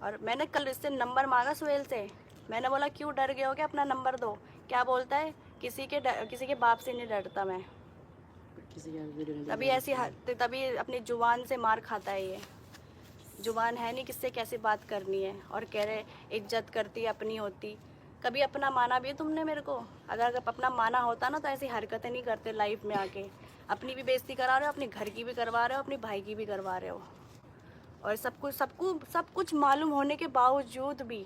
और मैंने कल इससे नंबर मांगा सुहेल से, मैंने बोला क्यों डर गए हो क्या, अपना नंबर दो। क्या बोलता है, किसी के बाप से नहीं डरता मैं। तभी अपनी जुबान से मार खाता है ये। जुबान है नहीं किससे कैसे बात करनी है, और कह रहे इज्जत करती अपनी होती। कभी अपना माना भी है तुमने मेरे को? अगर अपना माना होता ना तो ऐसी हरकतें नहीं करते लाइफ में आके। अपनी भी बेइज्जती करा रहे हो, अपने घर की भी करवा रहे हो, अपने भाई की भी करवा रहे हो, और सब कुछ मालूम होने के बावजूद भी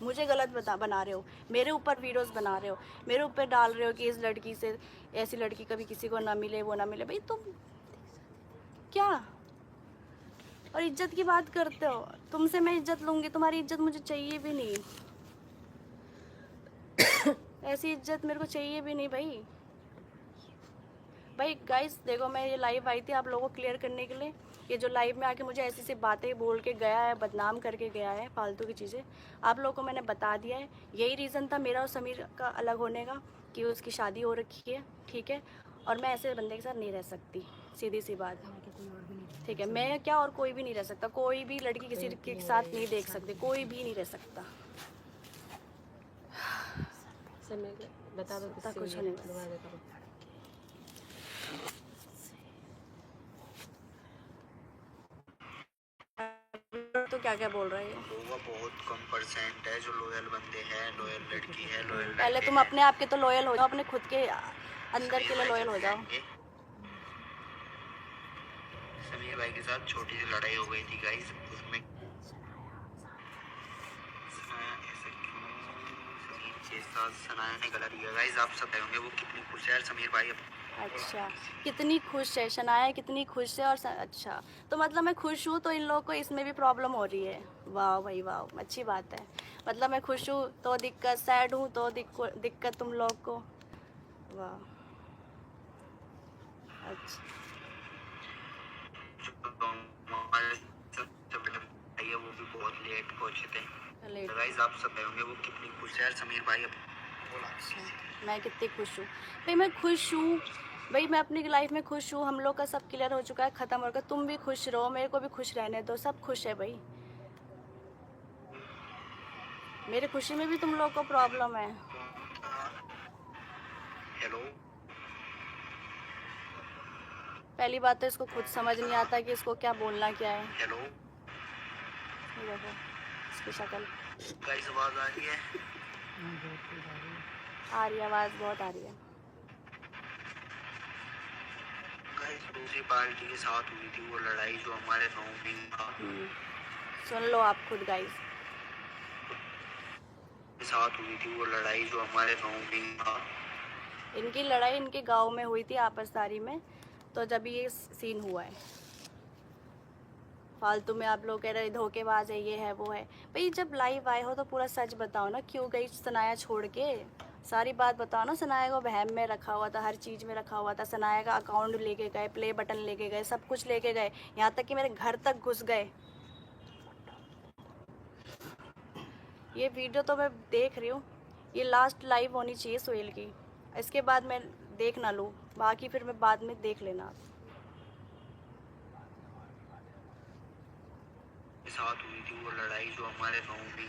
मुझे गलत बना रहे हो। मेरे ऊपर वीडियोस बना रहे हो, मेरे ऊपर डाल रहे हो कि इस लड़की से, ऐसी लड़की कभी किसी को ना मिले, वो ना मिले। भाई तुम क्या, और इज्जत की बात करते हो। तुमसे मैं इज्जत लूँगी, तुम्हारी इज्जत मुझे चाहिए भी नहीं। ऐसी इज्जत मेरे को चाहिए भी नहीं भाई। भाई गाइस देखो, मैं ये लाइव आई थी आप लोगों को क्लियर करने के लिए। ये जो लाइव में आके मुझे ऐसी सी बातें बोल के गया है, बदनाम करके गया है, फालतू की चीज़ें, आप लोगों को मैंने बता दिया है। यही रीज़न था मेरा और समीर का अलग होने का, कि उसकी शादी हो रखी है, ठीक है, और मैं ऐसे बंदे के साथ नहीं रह सकती, सीधी सी बात, ठीक है। मैं क्या, और कोई भी नहीं रह सकता, कोई भी लड़की किसी के साथ नहीं देख सकती, कोई भी नहीं रह सकता। बता दो पता कुछ नहीं। तो क्या क्या बोल रहे हो? वो बहुत कम परसेंट है जो लॉयल बंदे हैं, लॉयल लड़की है, लॉयल। पहले तुम अपने आप के तो लॉयल हो जाओ, अपने खुद के अंदर के लिए लॉयल हो जाओ। समीर भाई के साथ छोटी सी लड़ाई हो गई थी गाइस, उसमें सनाया ने गलत किया गाइस। आप सब होंगे वो कितनी खुश है यार समीर भाई। अच्छा, कितनी खुश है शनाया, कितनी खुश है। और अच्छा, तो मतलब मैं खुश हूँ तो इन लोगों को इसमें भी प्रॉब्लम हो रही है। वाह भाई वाह, अच्छी बात है। मतलब मैं खुश हूँ तो दिक्कत, सैड हूँ तो दिक्कत तुम लोग को। वाह, अच्छा। वो भी बहुत लेट पहुंचे थे लेट। गाइस। आप सब होंगे वो कितनी खुश है यार समीर भाई। अच्छा, मैं कितनी खुश हूँ भाई, मैं खुश हूँ भाई, मैं अपनी लाइफ में खुश हूँ। हम लोग का सब क्लियर हो चुका है, ख़त्म हो गया। तुम भी खुश रहो, मेरे को भी खुश रहने दो, सब खुश है भाई। मेरी खुशी में भी तुम लोग को प्रॉब्लम है। हेलो, पहली बात तो इसको खुद समझ नहीं आता कि इसको क्या बोलना क्या है। हेलो ये देखो इसकी शक्ल। गाइस, आवाज आ रही है? आ रही है, आवाज़ बहुत आ रही है। गाइस, दूसरी पार्टी के साथ हुई थी वो लड़ाई जो हमारे गाँव में सुन लो आप खुद गाइस। के साथ हुई थी वो लड़ाई जो हमारे गाँव में इनकी लड़ाई इनके गांव में हुई थी आपसदारी में, तो जब ये सीन हुआ है। फालतू में आप लोग कह रहे धोखेबाज है, ये है वो है। भाई जब लाइव आए हो तो पूरा सच बताओ ना, क्यों गई सनाया छोड़ के। सारी बात बताओ ना। सनाया को बहम में रखा हुआ था, हर चीज़ में रखा हुआ था। सनाया का अकाउंट लेके गए, प्ले बटन लेके गए, सब कुछ लेके गए, यहाँ तक कि मेरे घर तक घुस गए। ये वीडियो तो मैं देख रही हूँ, ये लास्ट लाइव होनी चाहिए सोहेल की। इसके बाद मैं देख ना लूँ, बाकी फिर मैं बाद में देख लेना। के साथ हुई थी वो लड़ाई जो हमारे गाँव में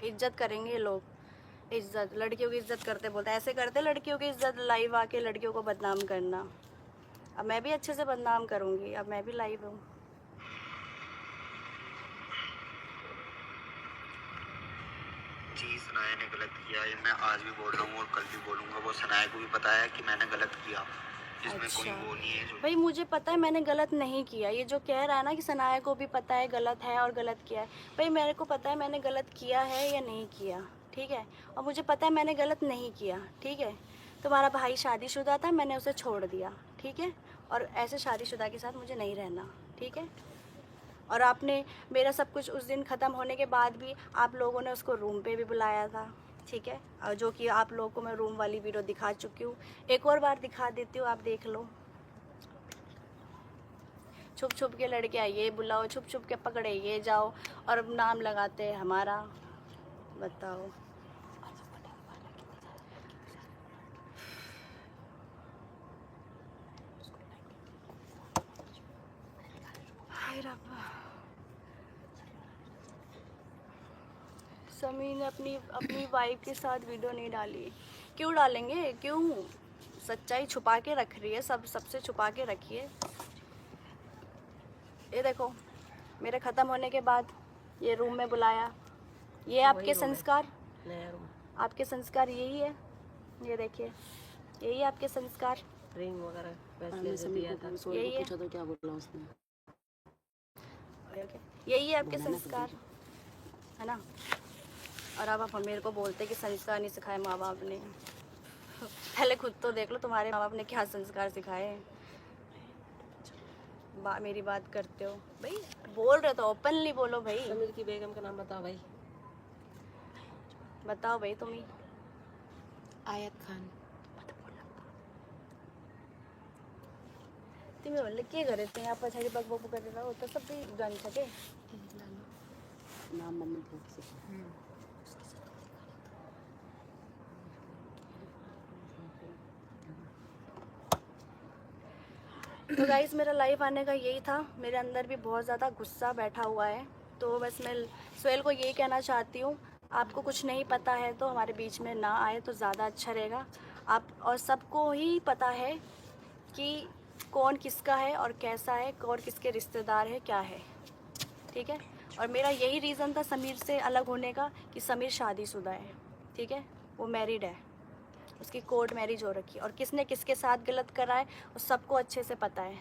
इज्जत करेंगे ये लोग, इज्जत, लड़कियों की इज्जत करते बोलते हैं, ऐसे करते लड़कियों की इज्जत, लाइव आके लड़कियों को बदनाम करना। अब मैं भी अच्छे से बदनाम करूँगी, अब मैं भी लाइव हूँ। जी, सनाया ने गलत किया, ये मैं आज भी बोल रहा हूँ और कल भी बोलूँगा। वो सनाया को भी पता है कि मैंने गलत किया, इसमें कोई अच्छा वो नहीं है जो भाई, मुझे पता है मैंने गलत नहीं किया। ये जो कह रहा है ना कि सनाया को भी पता है गलत है और गलत किया है, भाई मेरे को पता है मैंने गलत किया है या नहीं किया, ठीक है। और मुझे पता है मैंने गलत नहीं किया, ठीक है। तुम्हारा भाई शादीशुदा था, मैंने उसे छोड़ दिया, ठीक है। और ऐसे शादीशुदा के साथ मुझे नहीं रहना, ठीक है। और आपने मेरा सब कुछ उस दिन ख़त्म होने के बाद भी आप लोगों ने उसको रूम पे भी बुलाया था, ठीक है। और जो कि आप लोगों को मैं रूम वाली वीडियो दिखा चुकी हूँ, एक और बार दिखा देती हूँ, आप देख लो। छुप छुप के लड़के आइए बुलाओ, छुप छुप के पकड़े ये जाओ, और नाम लगाते हैं हमारा। बताओ, हाय रब्बा। समी ने अपनी अपनी वाइफ के साथ वीडियो नहीं डाली। क्यों डालेंगे, क्यों? सच्चाई छुपा के रख रही है, सबसे छुपा के रखी है। ये देखो, मेरे ख़त्म होने के बाद ये रूम में बुलाया। ये आपके संस्कार, नया रूम, आपके संस्कार यही है। ये देखिए, यही है आपके संस्कार। रिंग वगैरह हमने वैसे समीर दिया था। को सोहेल यही को है। पूछा तो क्या बोला उसने? यही है आपके बोला ना संस्कार, है ना। और अब आप मेरे को बोलते कि संस्कार नहीं सिखाए माँ बाप ने। पहले खुद तो देख लो, तुम्हारे माँ बाप ने क्या संस्कार सिखाए हैं। मेरी बात करते हो भाई, बोल रहे तो ओपनली बोलो भाई। समीर की बेगम का नाम बताओ भाई। बताओ भाई तुम ही। आयत खान। तुम्हें बोले क्या करे थे यहाँ पर बग बग कर रहा हो तो सब भी जान सके। नाम मम्मी को से तो गाइस, मेरा लाइव आने का यही था। मेरे अंदर भी बहुत ज़्यादा गुस्सा बैठा हुआ है, तो बस मैं सोहेल को यही कहना चाहती हूँ, आपको कुछ नहीं पता है तो हमारे बीच में ना आए तो ज़्यादा अच्छा रहेगा। आप और सबको ही पता है कि कौन किसका है और कैसा है, कौन किसके रिश्तेदार है, क्या है, ठीक है। और मेरा यही रीज़न था समीर से अलग होने का कि समीर शादीशुदा है, ठीक है, वो मैरिड है, उसकी कोर्ट मैरिज हो रखी है और किसने किसके साथ गलत करा है वो सबको अच्छे से पता है।